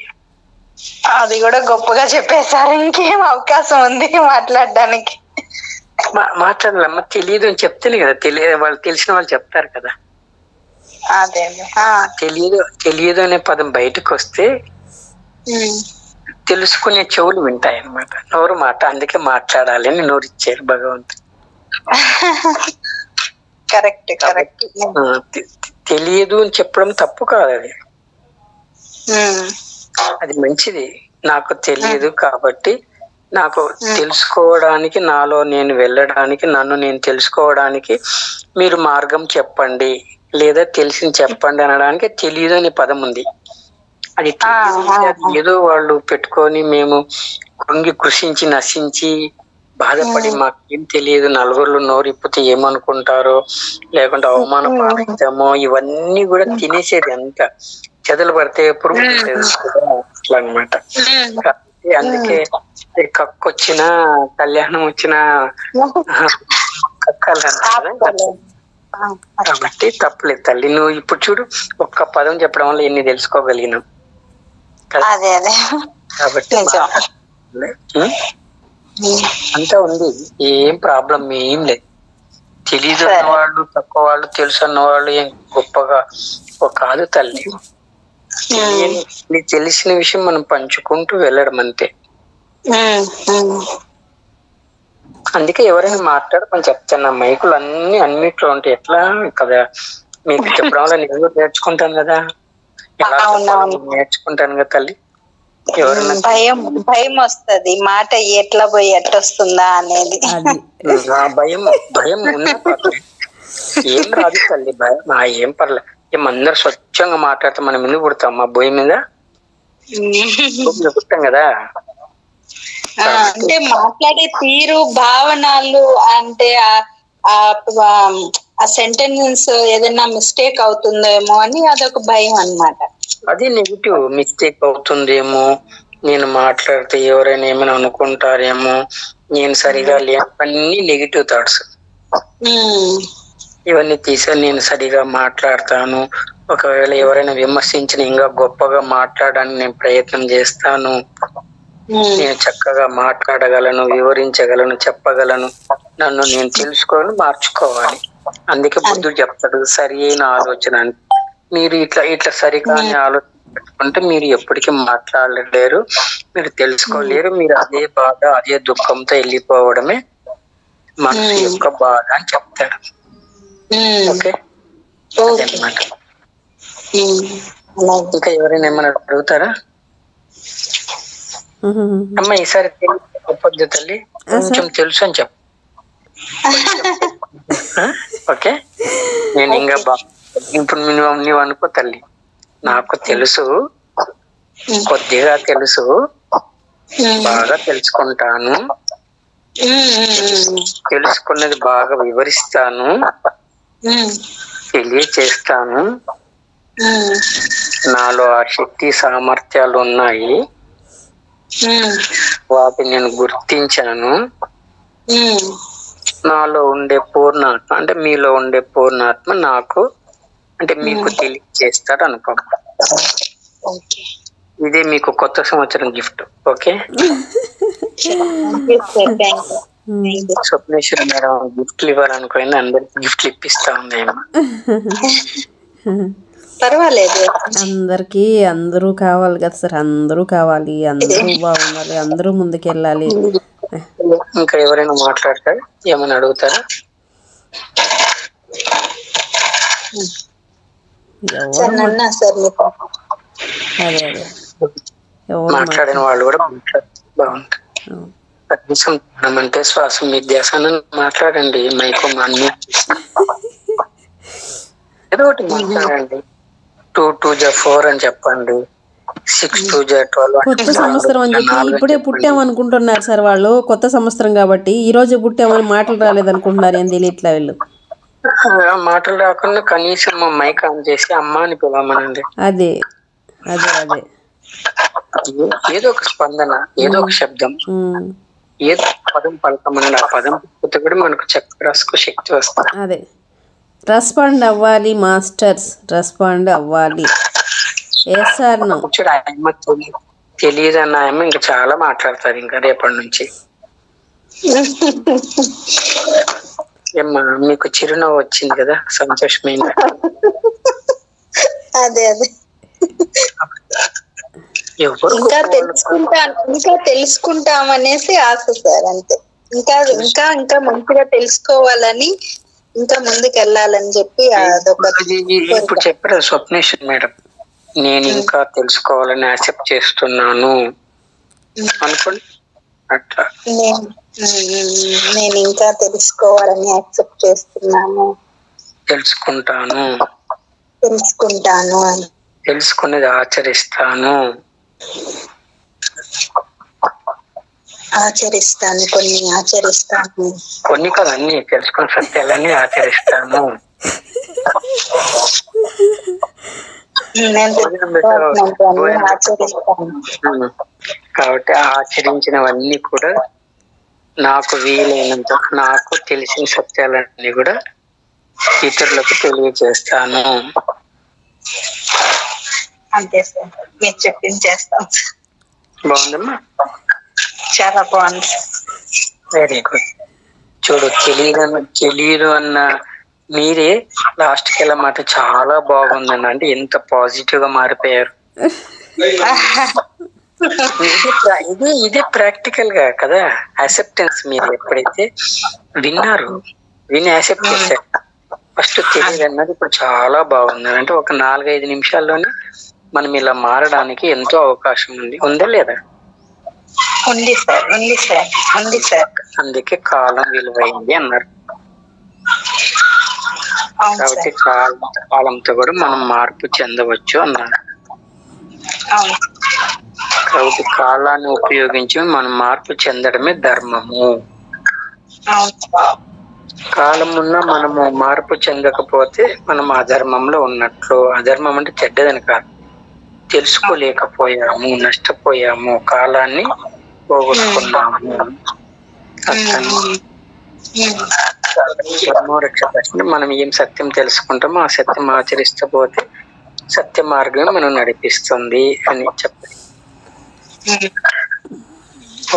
అది కూడా గొప్పగా చెప్పేశారు. ఇంకేం అవకాశం ఉంది మాట్లాడడానికి? మాట్లాడాలమ్మా. తెలియదు అని చెప్తేనే కదా వాళ్ళు తెలిసిన వాళ్ళు చెప్తారు కదా. అదే తెలియదు అనే పదం బయటకు వస్తే తెలుసుకునే చెవులు వింటాయి అన్నమాట. నోరు మాట, అందుకే మాట్లాడాలి అని నోరు ఇచ్చారు భగవంతుడు. Correct correct. తెలియదు అని చెప్పడం తప్పు కాదు, అది మంచిది. నాకు తెలియదు కాబట్టి నాకు తెలుసుకోవడానికి, నాలో నేను వెళ్ళడానికి, నన్ను నేను తెలుసుకోవడానికి మీరు మార్గం చెప్పండి లేదా తెలిసింది చెప్పండి అనడానికి తెలియదు అనే పదం ఉంది. అది ఏదో వాళ్ళు పెట్టుకొని మేము కృంగి కృషించి నశించి బాధపడి మాకేం తెలియదు, నలుగురు నోరిప్పితే ఏమనుకుంటారో, లేకుంటే అవమానపడతామో, ఇవన్నీ కూడా తినేసేది అంత చెదలు పడితే పురుగు అట్లా అనమాట. అందుకే కక్కు వచ్చినా కళ్యాణం వచ్చినా కక్కాలంటారు. కాబట్టి తప్పలేదు తల్లి. నువ్వు ఇప్పుడు చూడు, ఒక్క పదం చెప్పడం వల్ల ఎన్ని తెలుసుకోగలిగినాం. కాబట్టి అంతా ఉంది, ఏం ప్రాబ్లం ఏం లేదు. తెలీదు అన్నవాళ్ళు తక్కువ వాళ్ళు, తెలుసు అన్నవాళ్ళు ఏం గొప్పగా కాదు తల్లి. నీకు తెలిసిన విషయం మనం పంచుకుంటూ వెళ్ళడం అంతే. అందుకే ఎవరైనా మాట్లాడమని చెప్తాను. మైకులు అన్నిట్లో ఉంటాయి. ఎట్లా కదా మీకు చెప్పడం వల్ల నేను కూడా నేర్చుకుంటాను కదా, ఎలా నేర్చుకుంటాను కదా తల్లి. ఎవరైనా భయం వస్తుంది, మాట ఎట్లా పోయి ఎట్లొస్తుందా అనేది భయం ఉన్నా ఏం రాదు తల్లి. భయం ఏం పర్లేదు. అందరు స్వచ్ఛంగా మాట్లాడితే మనం ఎందుకు పుడతాం? మా భూమి మీద పుట్టాం కదా. అంటే మాట్లాడే తీరు, భావనలు, అంటే ఆ సెంటెన్స్ ఏదైనా మిస్టేక్ అవుతుందేమో అని అదొక భయం అన్నమాట. అది నెగిటివ్. మిస్టేక్ అవుతుందేమో, నేను మాట్లాడితే ఎవరైనా ఏమైనా అనుకుంటారేమో, నేను సరిగా లేను, అన్ని నెగిటివ్ థాట్స్. ఇవన్నీ తీసా నేను సరిగా మాట్లాడతాను. ఒకవేళ ఎవరైనా విమర్శించిన ఇంకా గొప్పగా మాట్లాడడానికి నేను ప్రయత్నం చేస్తాను. నేను చక్కగా మాట్లాడగలను, వివరించగలను, చెప్పగలను. నన్ను నేను తెలుసుకోవాలి, మార్చుకోవాలి. అందుకే బుద్ధుడు చెప్తాడు సరి అయిన ఆలోచన అని. మీరు ఇట్లా సరికాని ఆలోచన పెట్టుకుంటే మీరు ఎప్పటికీ మాట్లాడలేరు, మీరు తెలుసుకోలేరు. మీరు అదే బాధ, అదే దుఃఖంతో వెళ్ళిపోవడమే మనసు యొక్క బాధ అని చెప్తాడు. ఓకే, అదనమాట. ఇంకా ఎవరైనా ఏమైనా అడుగుతారా? అమ్మ ఈసారి చెప్పొద్దు తల్లి, కొంచెం తెలుసు అని చెప్పు. ఓకే, నేను ఇంకా ఇప్పుడు నువ్వు అనుకో తల్లి, నాకు తెలుసు, కొద్దిగా తెలుసు, బాగా తెలుసుకుంటాను, తెలుసుకున్నది బాగా వివరిస్తాను, తెలియచేస్తాను. నాలో ఆ శక్తి సామర్థ్యాలు ఉన్నాయి, వాటిని నేను గుర్తించాను. నాలో ఉండే పూర్ణాత్మ అంటే మీలో ఉండే పూర్ణాత్మ నాకు అంటే మీకు తెలియజేస్తాడు అనుకో. ఇదే మీకు కొత్త సంవత్సరం గిఫ్ట్. ఓకే, స్వప్నేశ్వరి మేడం గిఫ్ట్లు ఇవ్వాలనుకోండి, అందరికి గిఫ్ట్లు ఇప్పిస్తా ఉంది. పర్వాలేదు, అందరికి అందరూ కావాలి కదా సార్, అందరూ కావాలి, అందరూ బాగుండాలి, అందరూ ముందుకెళ్ళాలి. ఇంకా ఎవరైనా మాట్లాడతారా? ఏమైనా అడుగుతారా? అదే మాట్లాడిన వాళ్ళు కూడా బాగుంటుంది. కనీసం అంటే శ్వాస మీద ధ్యాస మాట్లాడండి. మైకో అన్ని ఏదో ఒకటి మాట్లాడండి. 2 2 4 అని చెప్పండి, 6 2 12. కొత్త సంవత్సరం అని చెప్పి ఇప్పుడే పుట్టామనుకుంటున్నారు సార్ వాళ్ళు. కొత్త సంవత్సరం కాబట్టి ఈ రోజు పుట్టామని మాటలు రాలేదనుకుంటున్నారు. ఏం తెలియట్లా వీళ్ళు. మాటలు రాకుండా కనీసం మా మైక్ ఆన్ చేసి అమ్మ అని పిలవమనండి. అదే అదే అదే ఏదో ఒక స్పందన, ఏదో ఒక శబ్దం, ఏదో పదం పలకమనండి. ఆ పదం కూడా మనకు చక్రాస్కు శక్తి వస్తుంది. అదే రెస్పాండ్ అవ్వాలి మాస్టర్స్, రెస్పాండ్ అవ్వాలి. తెలియదు అన్న ఆయమ్మ ఇంకా చాలా మాట్లాడతారు ఇంకా రేపటి నుంచి. ఏమ్మా మీకు చిరునవ్వు వచ్చింది కదా, సంతోషమైన. అదే అదే ఇంకా తెలుసుకుంటామనేసి ఆశ సార్, అంతే. ఇంకా ఇంకా ఇంకా మంచిగా తెలుసుకోవాలని, ఇంకా ముందుకు వెళ్ళాలని చెప్పి ఇప్పుడు చెప్పారు స్వప్నేశ్వర్ మేడం, నేను ఇంకా తెలుసుకోవాలని యాక్సెప్ట్ చేస్తున్నాను అనుకోండి. అట్లా నేను ఇంకా తెలుసుకోవాలని యాక్సెప్ట్ చేస్తున్నాను, తెలుసుకుంటాను, తెలుసుకుంటాను అని. తెలుసుకున్నది ఆచరిస్తాను. ఆచరిస్తాను, కొన్ని ఆచరిస్తాను. కొన్ని కాదు, అన్ని తెలుసుకున్న సత్యాలన్నీ ఆచరిస్తాను. కాబట్టి ఆచరించినవన్నీ కూడా నాకు వీలైనంత, నాకు తెలిసిన సత్యాలన్నీ కూడా ఇతరులకు తెలియజేస్తాను. అంతే సార్, మీరు చెప్పింది చేస్తాం. బాగుందమ్మా, చాలా బాగుంది. Very good. చూడు, తెలియదు అన్న మీరే లాస్ట్ కి ఎలా మాట చాలా బాగుందండి, అంటే ఎంత పాజిటివ్ గా మారిపోయారు. ఇది ప్రాక్టికల్ గా కదా యాక్సెప్టెన్స్. మీరు ఎప్పుడైతే విని యాక్సెప్ట్ చేశారు, ఫస్ట్ తెలియదు అన్నది ఇప్పుడు చాలా బాగుంది. అంటే ఒక 4-5 నిమిషాల్లోనే మనం ఇలా మారడానికి ఎంతో అవకాశం ఉందా లేదా? ఉంది సార్, ఉంది సార్, ఉంది సార్. అందుకే కాలం విలువైంది అన్నారు. కాబట్టి కాలంతో కూడా మనం మార్పు చెందవచ్చు అన్నారు. కాబట్టి కాలాన్ని ఉపయోగించి మనం మార్పు చెందడమే ధర్మము. కాలమున్నా మనము మార్పు చెందకపోతే మనం అధర్మంలో ఉన్నట్లు. అధర్మం అంటే చెడ్డదని కాదు, తెలుసుకోలేకపోయాము, నష్టపోయాము, కాలాన్ని పోగొట్టుకున్నాము. మనం ఏం సత్యం తెలుసుకుంటామో ఆ సత్యం ఆచరిస్తూ పోతే సత్య మార్గం మనం నడిపిస్తుంది అని చెప్పాలి.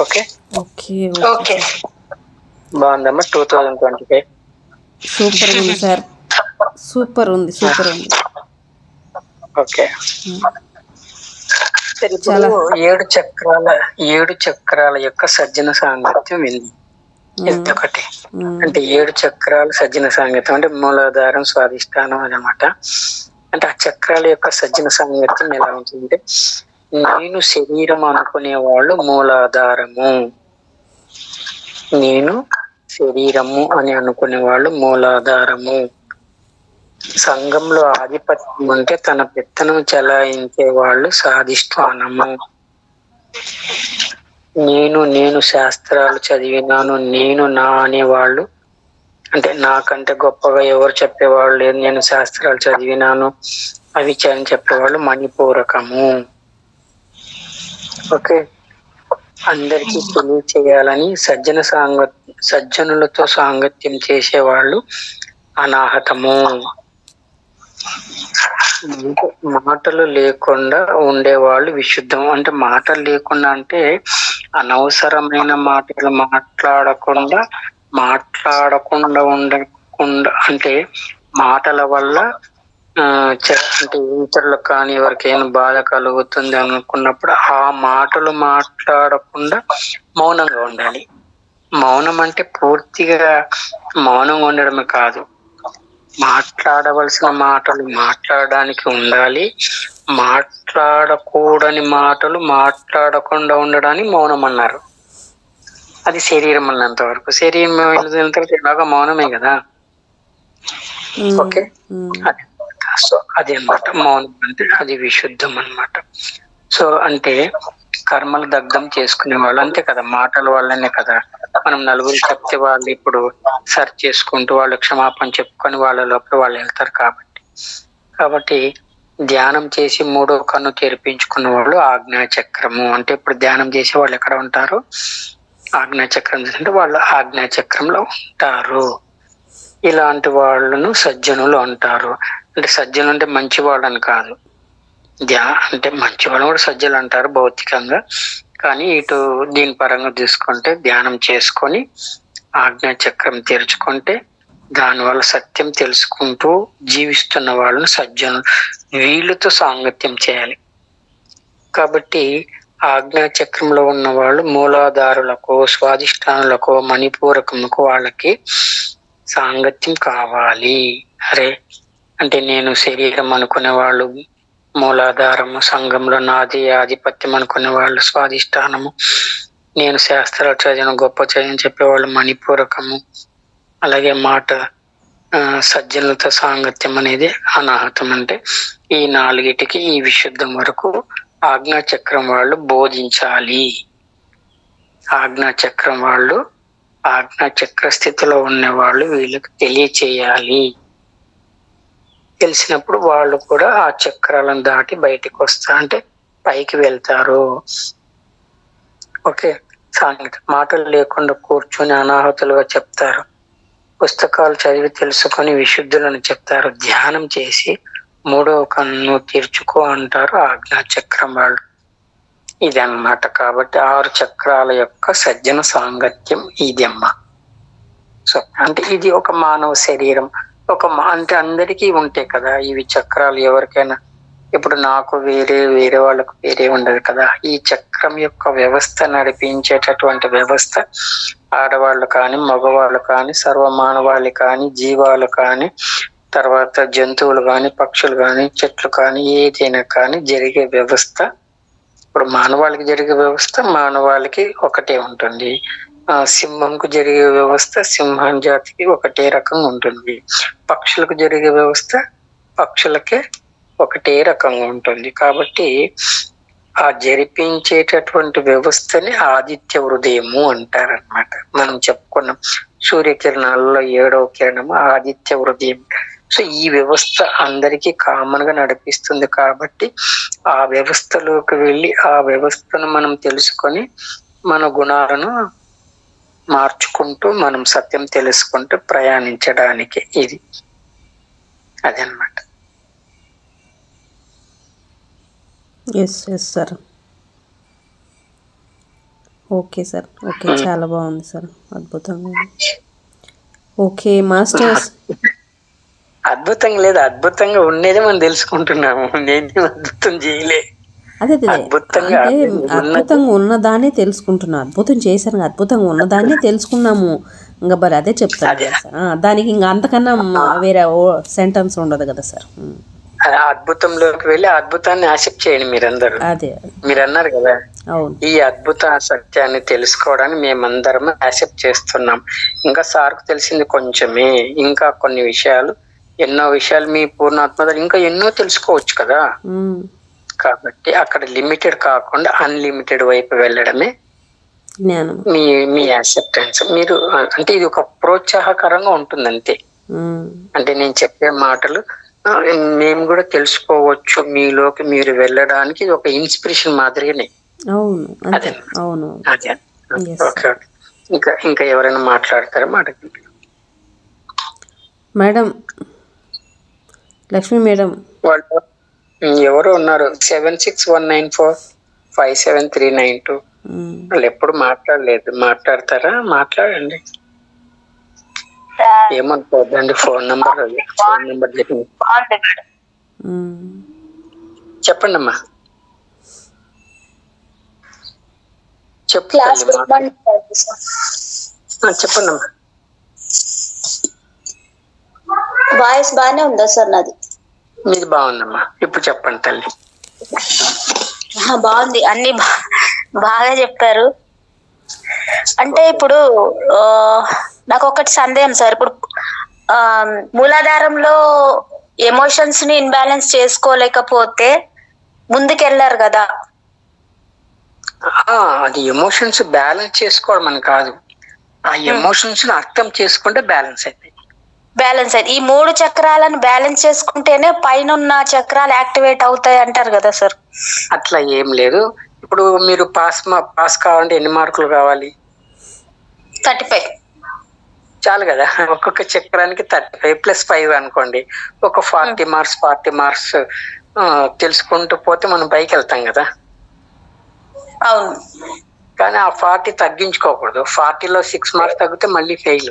ఓకే ఓకే, బాగుందమ్మా. 2025 సూపర్ ఉంది సార్, సూపర్ ఉంది. ఓకే, ఇప్పుడు 7 చక్రాల యొక్క సజ్జన సాంగత్యం వింది. ఒకటి అంటే 7 చక్రాల సజ్జన సాంగత్యం అంటే మూలాధారం, స్వాధిష్టానం అన్నమాట. అంటే ఆ చక్రాల యొక్క సజ్జన సాంగత్యం ఎలా ఉంటుందంటే, నేను శరీరం అనుకునే వాళ్ళు మూలాధారము, నేను శరీరము అని అనుకునే వాళ్ళు మూలాధారము. సంఘంలో ఆధిపత్యం అంటే తన పెత్తనం చెలాయించే వాళ్ళు స్వాధిష్టానము. నేను శాస్త్రాలు చదివినాను, నా అనేవాళ్ళు, అంటే నాకంటే గొప్పగా ఎవరు చెప్పేవాళ్ళు లేదు, నేను శాస్త్రాలు చదివినాను అవి చెప్పేవాళ్ళు మణిపూరకము. ఓకే, అందరికీ తెలియచేయాలని సజ్జనులతో సాంగత్యం చేసేవాళ్ళు అనాహతము. మాటలు లేకుండా ఉండేవాళ్ళు విశుద్ధం. అంటే మాటలు లేకుండా అంటే అనవసరమైన మాటలు మాట్లాడకుండా ఉండకుండా, అంటే మాటల వల్ల అంటే ఇతరులకు కానీ ఎవరికైనా బాధ కలుగుతుంది అనుకున్నప్పుడు ఆ మాటలు మాట్లాడకుండా మౌనంగా ఉండాలి. మౌనం అంటే పూర్తిగా మౌనంగా ఉండడమే కాదు, మాట్లాడవలసిన మాటలు మాట్లాడడానికి ఉండాలి, మాట్లాడకూడని మాటలు మాట్లాడకుండా ఉండడానికి మౌనం అన్నారు. అది శరీరం అన్నంత వరకు. శరీరం ఎలాగో మౌనమే కదా. ఓకే, సో అది అన్నమాట మౌనం అంటే అది విశుద్ధం అన్నమాట. సో అంటే కర్మలు దగ్ధం చేసుకునే వాళ్ళు అంతే కదా, మాటల వల్లనే కదా మనం నలుగురు చెప్తే వాళ్ళు ఇప్పుడు సర్చ్ చేసుకుంటూ వాళ్ళు క్షమాపణ చెప్పుకొని వాళ్ళ లోపల వాళ్ళు వెళ్తారు. కాబట్టి ధ్యానం చేసి 3వ కన్ను తెరిపించుకున్న వాళ్ళు ఆజ్ఞాచక్రము. అంటే ఇప్పుడు ధ్యానం చేసే వాళ్ళు ఎక్కడ ఉంటారు? ఆజ్ఞాచక్రం అంటే వాళ్ళు ఆజ్ఞాచక్రంలో ఉంటారు. ఇలాంటి వాళ్ళను సజ్జనులు అంటారు. అంటే సజ్జనులు అంటే మంచి వాళ్ళని కాదు, అంటే మంచి వాళ్ళని కూడా సజ్జలు అంటారు భౌతికంగా. కానీ ఇటు దీని పరంగా తీసుకుంటే ధ్యానం చేసుకొని ఆజ్ఞాచక్రం తెరుచుకుంటే దానివల్ల సత్యం తెలుసుకుంటూ జీవిస్తున్న వాళ్ళను సజ్జనులు, వీళ్ళతో సాంగత్యం చేయాలి. కాబట్టి ఆజ్ఞాచక్రంలో ఉన్న వాళ్ళు మూలాధారులకు, స్వాధిష్టానులకు, మణిపూరకములకు వాళ్ళకి సాంగత్యం కావాలి. అరే అంటే నేను శరీరం అనుకునే వాళ్ళు మూలాధారము, సంఘంలో నాది ఆధిపత్యం అనుకునే వాళ్ళు స్వాధిష్టానము, నేను శాస్త్రాలు చదివిన గొప్ప చదివిన చెప్పేవాళ్ళు మణిపూరకము, అలాగే సజ్జనులతో సాంగత్యం అనేది అనాహతం. అంటే ఈ 4టికి ఈ విశుద్ధం వరకు ఆజ్ఞా చక్రం వాళ్ళు బోధించాలి. ఆజ్ఞా చక్రం వాళ్ళు, ఆజ్ఞా చక్ర స్థితిలో ఉన్న వాళ్ళు వీళ్ళకి తెలియచేయాలి. తెలిసినప్పుడు వాళ్ళు కూడా ఆ చక్రాలను దాటి బయటికి వస్తా అంటే పైకి వెళ్తారు. ఓకే, సాంగత్యం మాటలు లేకుండా కూర్చొని అనాహతులుగా చెప్తారు. పుస్తకాలు చదివి తెలుసుకొని విశుద్ధులను చెప్తారు. ధ్యానం చేసి 3వ కన్ను తెరుచుకో అంటారు ఆజ్ఞా చక్రం వాళ్ళు. ఇది అన్నమాట. కాబట్టి 6 చక్రాల యొక్క సజ్జన సాంగత్యం ఇది అమ్మ. సో అంటే ఇది ఒక మానవ శరీరం, అంటే అందరికీ ఉంటాయి కదా ఇవి చక్రాలు. ఎవరికైనా ఇప్పుడు నాకు వేరే వాళ్ళకు వేరే ఉండదు కదా. ఈ చక్రం యొక్క వ్యవస్థ నడిపించేటటువంటి వ్యవస్థ ఆడవాళ్ళు కానీ, మగవాళ్ళు కానీ, సర్వమానవాళి కానీ, జీవాలు కానీ, తర్వాత జంతువులు కానీ, పక్షులు కానీ, చెట్లు కానీ, ఏదైనా కానీ జరిగే వ్యవస్థ. ఇప్పుడు మానవాళికి జరిగే వ్యవస్థ మానవాళికి ఒకటే ఉంటుంది. సింహంకు జరిగే వ్యవస్థ సింహం జాతికి ఒకటే రకంగా ఉంటుంది. పక్షులకు జరిగే వ్యవస్థ పక్షులకే ఒకటే రకంగా ఉంటుంది. కాబట్టి ఆ జరిపించేటటువంటి వ్యవస్థని ఆదిత్య హృదయము అంటారనమాట. మనం చెప్పుకున్నాం సూర్యకిరణాలలో 7వ కిరణము ఆదిత్య హృదయం. సో ఈ వ్యవస్థ అందరికీ కామన్ గా నడిపిస్తుంది. కాబట్టి ఆ వ్యవస్థలోకి వెళ్ళి ఆ వ్యవస్థను మనం తెలుసుకొని మన గుణాలను మార్చుకుంటూ మనం సత్యం తెలుసుకుంటూ ప్రయాణించడానికి ఇది అదనమాట. Yes sir. Okay sir, okay, చాలా బాగుంది సార్, అద్భుతంగా. Okay masters. అద్భుతంగా లేదు, అద్భుతంగా ఉండేదే మనం తెలుసుకుంటున్నాము. నేను అద్భుతం చేయలే. అదే అంటే అద్భుతంగా ఉన్నదాన్ని తెలుసుకుంటున్నా. అద్భుతం చేశాను, అద్భుతంగా ఉన్నదాన్ని తెలుసుకున్నాము. ఇంకా మరి అదే చెప్తాను సార్. దానికి ఇంకా అంతకన్నా వేరే సెంటెన్స్ ఉండదు కదా సార్. అద్భుతంలోకి వెళ్ళి అద్భుతాన్ని యాక్సెప్ట్ చేయండి మీరందరూ. అదే మీరు అన్నారు కదా, అవును, ఈ అద్భుత సత్యాన్ని తెలుసుకోవడానికి మేమందరం యాక్సెప్ట్ చేస్తున్నాం. ఇంకా సార్కు తెలిసింది కొంచెమే, ఇంకా కొన్ని విషయాలు, ఎన్నో విషయాలు మీ పూర్ణాత్మ ఇంకా ఎన్నో తెలుసుకోవచ్చు కదా. కాబట్టి అక్కడ లిమిటెడ్ కాకుండా అన్లిమిటెడ్ వైపు వెళ్ళడమే జ్ఞానం, మీ యాక్సెప్టెన్స్. మీరు అంటే ఇది ఒక ప్రోత్సాహకరంగా ఉంటుంది అంతే. అంటే నేను చెప్పే మాటలు మేము కూడా తెలుసుకోవచ్చు, మీలోకి మీరు వెళ్ళడానికి ఇది ఒక ఇన్స్పిరేషన్ మాదిరిగానే. అదే అదే. ఓకే, ఇంకా ఎవరైనా మాట్లాడతారా? మాట్లాడండి మేడం. లక్ష్మి మేడం వాళ్ళు ఎవరు ఉన్నారు? 7619457392. వాళ్ళు ఎప్పుడు మాట్లాడలేదు. మాట్లాడతారా? మాట్లాడండి, ఏమనుకోవద్దండి. ఫోన్ నెంబర్ చెప్పండి అమ్మా. చెప్పండి అమ్మా. వాయిస్ బాగానే ఉందా సార్? నాది మీది బాగుందమ్మా. ఇప్పుడు చెప్పండి తల్లి. బాగుంది, అన్ని బాగా చెప్పారు. అంటే ఇప్పుడు నాకు ఒకటి సందేహం సార్. ఇప్పుడు మూలాధారంలో ఎమోషన్స్ ని ఇన్బ్యాలెన్స్ చేసుకోలేకపోతే ముందుకెళ్ళారు కదా. అది ఎమోషన్స్ బ్యాలెన్స్ చేసుకోవడం అని కాదు, ఆ ఎమోషన్స్ అర్థం చేసుకుంటే బ్యాలెన్స్ అవుతాయి. ఈ 3 చక్రాలను బ్యాలెన్స్ చేసుకుంటేనే పైన ఉన్న చక్రాలు యాక్టివేట్ అవుతాయి అంటారు కదా సార్. అట్లా ఏం లేదు. ఇప్పుడు మీరు పాస్ కావాలంటే ఎన్ని మార్కులు కావాలి? 35 చాలు కదా. ఒక్కొక్క చక్రానికి 35+5 అనుకోండి. ఒక 40 మార్క్స్ తెలుసుకుంటూ పోతే మనం పైకి వెళ్తాం కదా. అవును, కానీ ఆ 40 తగ్గించుకోకూడదు. 40లో 6 మార్క్స్ తగ్గితే మళ్ళీ ఫెయిల్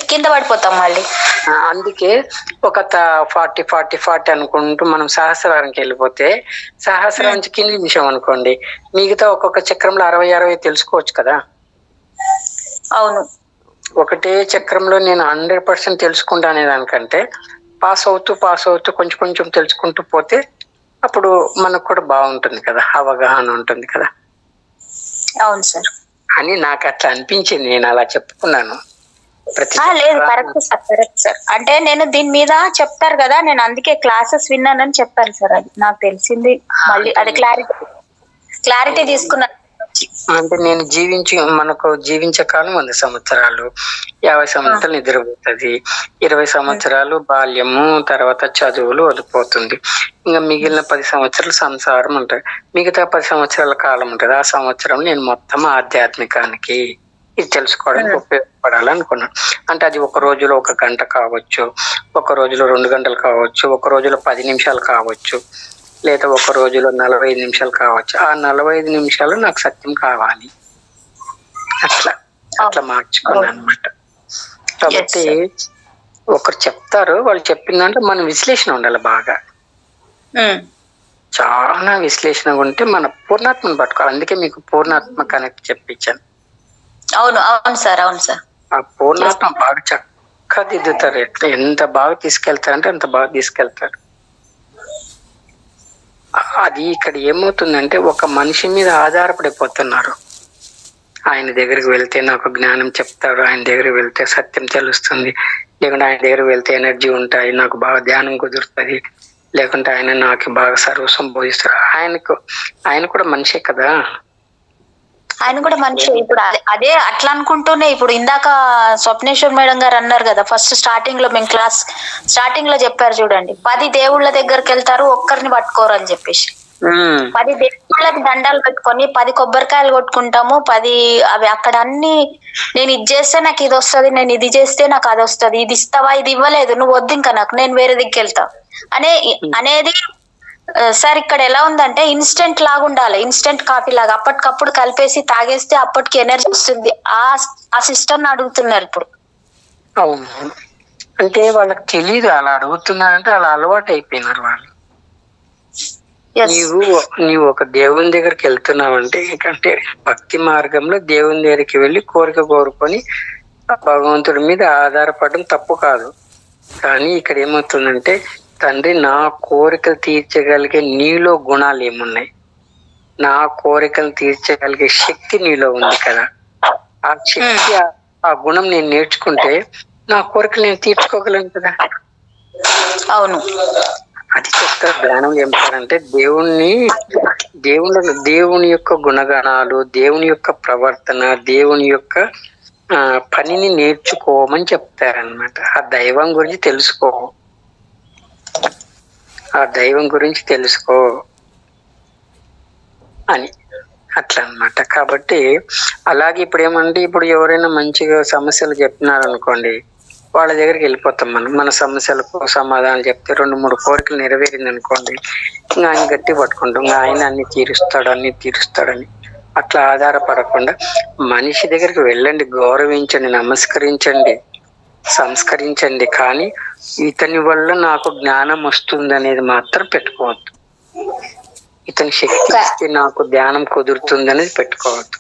కింద పడిపోతాం మళ్ళీ. అందుకే ఒక 40 అనుకుంటూ మనం సహస్రానికి వెళ్ళిపోతే సహస్రం నుంచి కింది విషయం అనుకోండి, మిగతా ఒక్కొక్క చక్రంలో 60 తెలుసుకోవచ్చు కదా. అవును, ఒకటే చక్రంలో నేను 100% తెలుసుకుంటా అనే దానికంటే పాస్ అవుతూ కొంచెం తెలుసుకుంటూ పోతే అప్పుడు మనకు కూడా బాగుంటుంది కదా, అవగాహన ఉంటుంది కదా. అవును సార్. అని నాకు అట్లా అనిపించింది, నేను అలా చెప్పుకున్నాను. లేదు, కరెక్ట్ సార్, కరెక్ట్ సార్. అంటే నేను దీని మీద చెప్తారు కదా, నేను అందుకే క్లాసెస్ విన్నానని చెప్పారు సార్. అది నాకు తెలిసింది. మళ్ళీ అది క్లారిటీ తీసుకున్నాను. అంటే నేను మనకు జీవించే కాలం 100 సంవత్సరాలు, 50 సంవత్సరాలు నిద్రపోతుంది, 20 సంవత్సరాలు బాల్యము, తర్వాత చదువులు వదిలిపోతుంది. ఇంకా మిగిలిన 10 సంవత్సరాలు సంసారం ఉంటుంది. మిగతా 10 సంవత్సరాల కాలం ఉంటుంది. ఆ సంవత్సరం నేను మొత్తం ఆధ్యాత్మికానికి ఇది తెలుసుకోవడానికి ఉపయోగపడాలనుకున్నాను. అంటే అది ఒక రోజులో 1 గంట కావచ్చు, ఒక రోజులో 2 గంటలు కావచ్చు, ఒక రోజులో 10 నిమిషాలు కావచ్చు, లేదా ఒక రోజులో 45 నిమిషాలు కావచ్చు. ఆ 45 నిమిషాలు నాకు సత్యం కావాలి, అట్లా మార్చుకున్నాను అనమాట. కాబట్టి ఒకరు చెప్తారు, వాళ్ళు చెప్పిందంటే మన విశ్లేషణ ఉండాలి బాగా, చాలా విశ్లేషణ ఉంటే మన పూర్ణాత్మను పట్టుకోవాలి. అందుకే మీకు పూర్ణాత్మ కనెక్ట్ చెప్పించాను. అవును అవును సార్, అవును సార్. ఆ పూర్ణాత్మ బాగా చక్కగా దిద్దుతారు. ఎంత బాగా తీసుకెళ్తారంటే అంత బాగా తీసుకెళ్తారు. అది ఇక్కడ ఏమవుతుందంటే ఒక మనిషి మీద ఆధారపడిపోతున్నారు. ఆయన దగ్గరికి వెళ్తే నాకు జ్ఞానం చెప్తాడు, ఆయన దగ్గరికి వెళ్తే సత్యం తెలుస్తుంది, లేకుంటే ఆయన దగ్గరికి వెళ్తే ఎనర్జీ ఉంటాయి, నాకు బాగా ధ్యానం కుదురుతుంది, లేకుంటే ఆయన నాకు బాగా సర్వస్వం బోధిస్తాడు. ఆయన కూడా మనిషే కదా, ఆయన కూడా మనిషి. ఇప్పుడు అదే అట్లా అనుకుంటూనే ఇప్పుడు ఇందాక స్వప్నేశ్వర్ మేడం గారు అన్నారు కదా, ఫస్ట్ స్టార్టింగ్ లో మేము క్లాస్ స్టార్టింగ్ లో చెప్పారు చూడండి, 10 దేవుళ్ళ దగ్గరికి వెళ్తారు, ఒక్కరిని పట్టుకోరు అని చెప్పేసి. 10 దేవుళ్ళకి దండాలు పెట్టుకొని 10 కొబ్బరికాయలు కొట్టుకుంటాము, 10 అవి అక్కడ అన్ని నేను ఇది చేస్తే నాకు ఇది వస్తుంది, నేను ఇది చేస్తే నాకు అది వస్తుంది, ఇది ఇస్తావా, ఇది ఇవ్వలేదు నువ్వు వద్దు ఇంకా నాకు, నేను వేరే దిక్కు వెళ్తా అనేది సార్. ఇక్కడ ఎలా ఉందంటే ఇన్స్టెంట్ లాగా ఉండాలి, ఇన్స్టెంట్ కాఫీ లాగా అప్పటికప్పుడు కలిపేసి తాగేస్తే అప్పటికి ఎనర్జీ వస్తుంది. ఆ సిస్టమ్ అడుగుతున్నారు ఇప్పుడు. అవును, అంటే వాళ్ళకి తెలియదు అలా అడుగుతున్నారంటే అలా అలవాటు అయిపోయినారు వాళ్ళు. నీవు ఒక దేవుని దగ్గరికి వెళ్తున్నావంటే, అంటే భక్తి మార్గంలో దేవుని దగ్గరికి వెళ్ళి కోరిక కోరుకొని భగవంతుడి మీద ఆధారపడడం తప్పు కాదు. కానీ ఇక్కడ ఏమవుతుందంటే, తండ్రి నా కోరికలు తీర్చగలిగే నీలో గుణాలు ఏమున్నాయి, నా కోరికలు తీర్చగలిగే శక్తి నీలో ఉంది కదా, ఆ శక్తి ఆ గుణం నేను నేర్చుకుంటే నా కోరికలు నేను తీర్చుకోగలను కదా. అవును, అది చెప్తారు జ్ఞానం. ఏమంటారంటే దేవుని యొక్క గుణగణాలు, దేవుని యొక్క ప్రవర్తన, దేవుని యొక్క పనిని నేర్చుకోమని చెప్తారనమాట. ఆ దైవం గురించి తెలుసుకో, ఆ దైవం గురించి తెలుసుకో అని అట్లా అన్నమాట. కాబట్టి అలాగే ఇప్పుడు ఏమంటే, ఇప్పుడు ఎవరైనా మంచిగా సమస్యలు చెప్పినారనుకోండి, వాళ్ళ దగ్గరికి వెళ్ళిపోతాం మనం. మన సమస్యలకు సమాధానం చెప్తే 2-3 కోరికలు నెరవేరింది అనుకోండి, ఇంకా ఆయన గట్టి పట్టుకుంటాం, ఇంకా ఆయన అన్ని తీరుస్తాడని. అట్లా ఆధారపడకుండా మనిషి దగ్గరికి వెళ్ళండి, గౌరవించండి, నమస్కరించండి, సంస్కరించండి. కానీ ఇతని వల్ల నాకు జ్ఞానం వస్తుంది అనేది మాత్రం పెట్టుకోవద్దు. ఇతని శక్తి ఇస్తే నాకు ధ్యానం కుదురుతుంది అనేది పెట్టుకోవద్దు.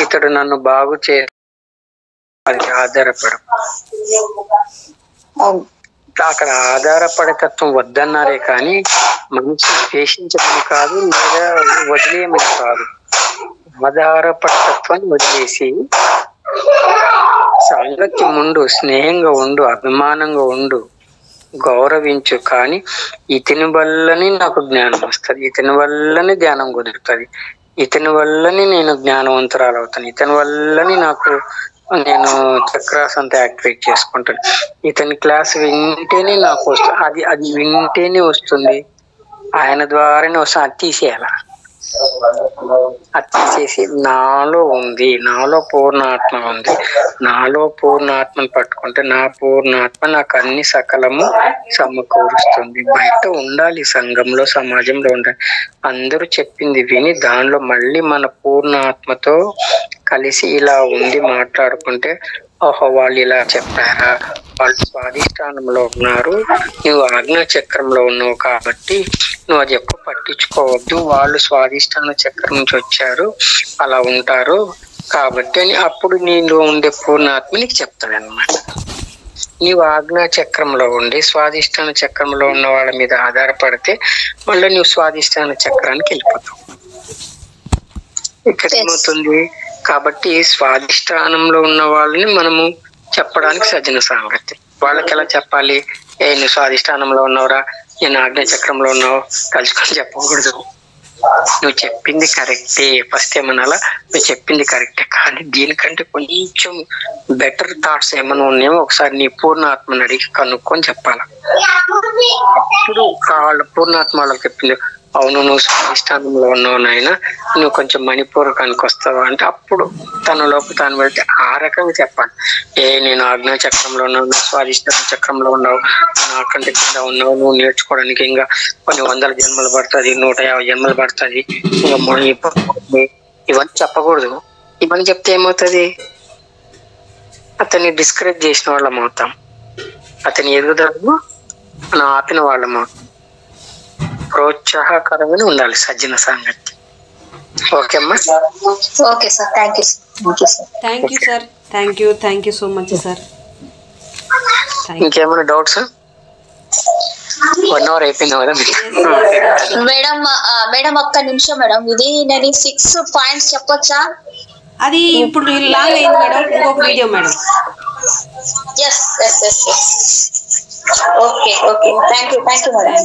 ఇతడు నన్ను బాగు చే అది ఆధారపడం. అక్కడ ఆధారపడే తత్వం వద్దన్నారే కానీ మనిషిని ద్వేషించడం కాదు, లేదా వదిలేయమని కాదు. ఆధారపడే తత్వాన్ని వదిలేసి సాంగత్యం ఉండు, స్నేహంగా ఉండు, అభిమానంగా ఉండు, గౌరవించు. కానీ ఇతని వల్లనే నాకు జ్ఞానం వస్తుంది, ఇతని వల్లనే ధ్యానం కుదురుతుంది, ఇతని వల్లనే నేను జ్ఞానవంతురాలు అవుతాను, ఇతని వల్లనే నేను చక్రాస్ అంతా యాక్టివేట్ చేసుకుంటాను, ఇతని క్లాస్ వింటేనే నాకు వస్తుంది, అది వింటేనే వస్తుంది, ఆయన ద్వారానే వస్తుంది. అది తీసేయాల, అది తీసేసి నాలో ఉంది, నాలో పూర్ణాత్మ ఉంది, నాలో పూర్ణాత్మను పట్టుకుంటే నా పూర్ణాత్మ నాకు అన్ని సకలము సమకూరుస్తుంది. బయట ఉండాలి, సంఘంలో సమాజంలో ఉండాలి, అందరూ చెప్పింది విని దానిలో మళ్ళీ మన పూర్ణాత్మతో కలిసి ఇలా ఉండి మాట్లాడుకుంటే, ఓహో వాళ్ళు ఇలా చెప్పారా, వాళ్ళు స్వాధిష్టానంలో ఉన్నారు, నువ్వు ఆజ్ఞా చక్రంలో ఉన్నావు కాబట్టి నువ్వు అది ఎక్కువ పట్టించుకోవద్దు, వాళ్ళు స్వాధిష్టాన చక్రం నుంచి వచ్చారు అలా ఉంటారు కాబట్టి అని అప్పుడు నీలో ఉండే పూర్ణాత్మ నీకు చెప్తాడు అనమాట. నీవు ఆజ్ఞా చక్రంలో ఉండి స్వాధిష్టాన చక్రంలో ఉన్న వాళ్ళ మీద ఆధారపడితే మళ్ళీ నువ్వు స్వాధిష్టాన చక్రానికి వెళ్ళిపోతావు. ఇక్కడ ఏమవుతుంది, కాబట్టి స్వాధిష్టానంలో ఉన్న వాళ్ళని మనము చెప్పడానికి సజ్జన సాంగత్యం. వాళ్ళకి ఎలా చెప్పాలి? నువ్వు స్వాధిష్టానంలో ఉన్నావురా, నేను ఆజ్ఞా చక్రంలో ఉన్నావు, కలుసుకొని చెప్పకూడదు. నువ్వు చెప్పింది కరెక్టే, ఫస్ట్ ఏమనాలా, నువ్వు చెప్పింది కరెక్టే, కానీ దీనికంటే కొంచెం బెటర్ థాట్స్ ఏమైనా ఉన్నాయేమో ఒకసారి నీ పూర్ణాత్మని అడిగి కనుక్కొని చెప్పాలి. అప్పుడు వాళ్ళ పూర్ణాత్మ వాళ్ళకి చెప్పింది, అవును నువ్వు స్వాధిష్టానంలో ఉన్నావు నాయన, నువ్వు కొంచెం మణిపూర్వకానికి వస్తావా అంటే అప్పుడు తనలోకి తాను వెళ్తే ఆ రకంగా చెప్పాలి. నేను ఆజ్ఞా చక్రంలో ఉన్నావు, నువ్వు స్వాధిష్టాన చక్రంలో ఉన్నావు, నువ్వు అక్కడి కింద ఉన్నావు, నువ్వు నేర్చుకోవడానికి ఇంకా కొన్ని 100 జన్మలు పడుతుంది, 150 జన్మలు పడుతుంది, ఇంకా ఇవన్నీ చెప్పకూడదు. ఇవన్నీ చెప్తే ఏమవుతుంది? అతన్ని డిస్కరేజ్ చేసిన వాళ్ళం అవుతాం, అతని ఎదుగుదలను మనం ఆపిన వాళ్ళం అవుతాం. ప్రోత్సాహకరంగానే ఉండాలి సజ్జన సాంగత్యం. ఓకే అమ్మా. Okay sir, thank you sir. Thank you sir, thank you so much sir. ఇంకేమైనా డౌట్స్? 1 hour అయిపోయింది కదా మేడం. మేడం ఒక్క నిమిషం మేడం, ఇది నేను 6 పాయింట్స్ చెప్పొచ్చా? అది ఇప్పుడు లాంగ్ అయింది మేడం, ఇంకొక video madam. Yes. Okay thank you madam.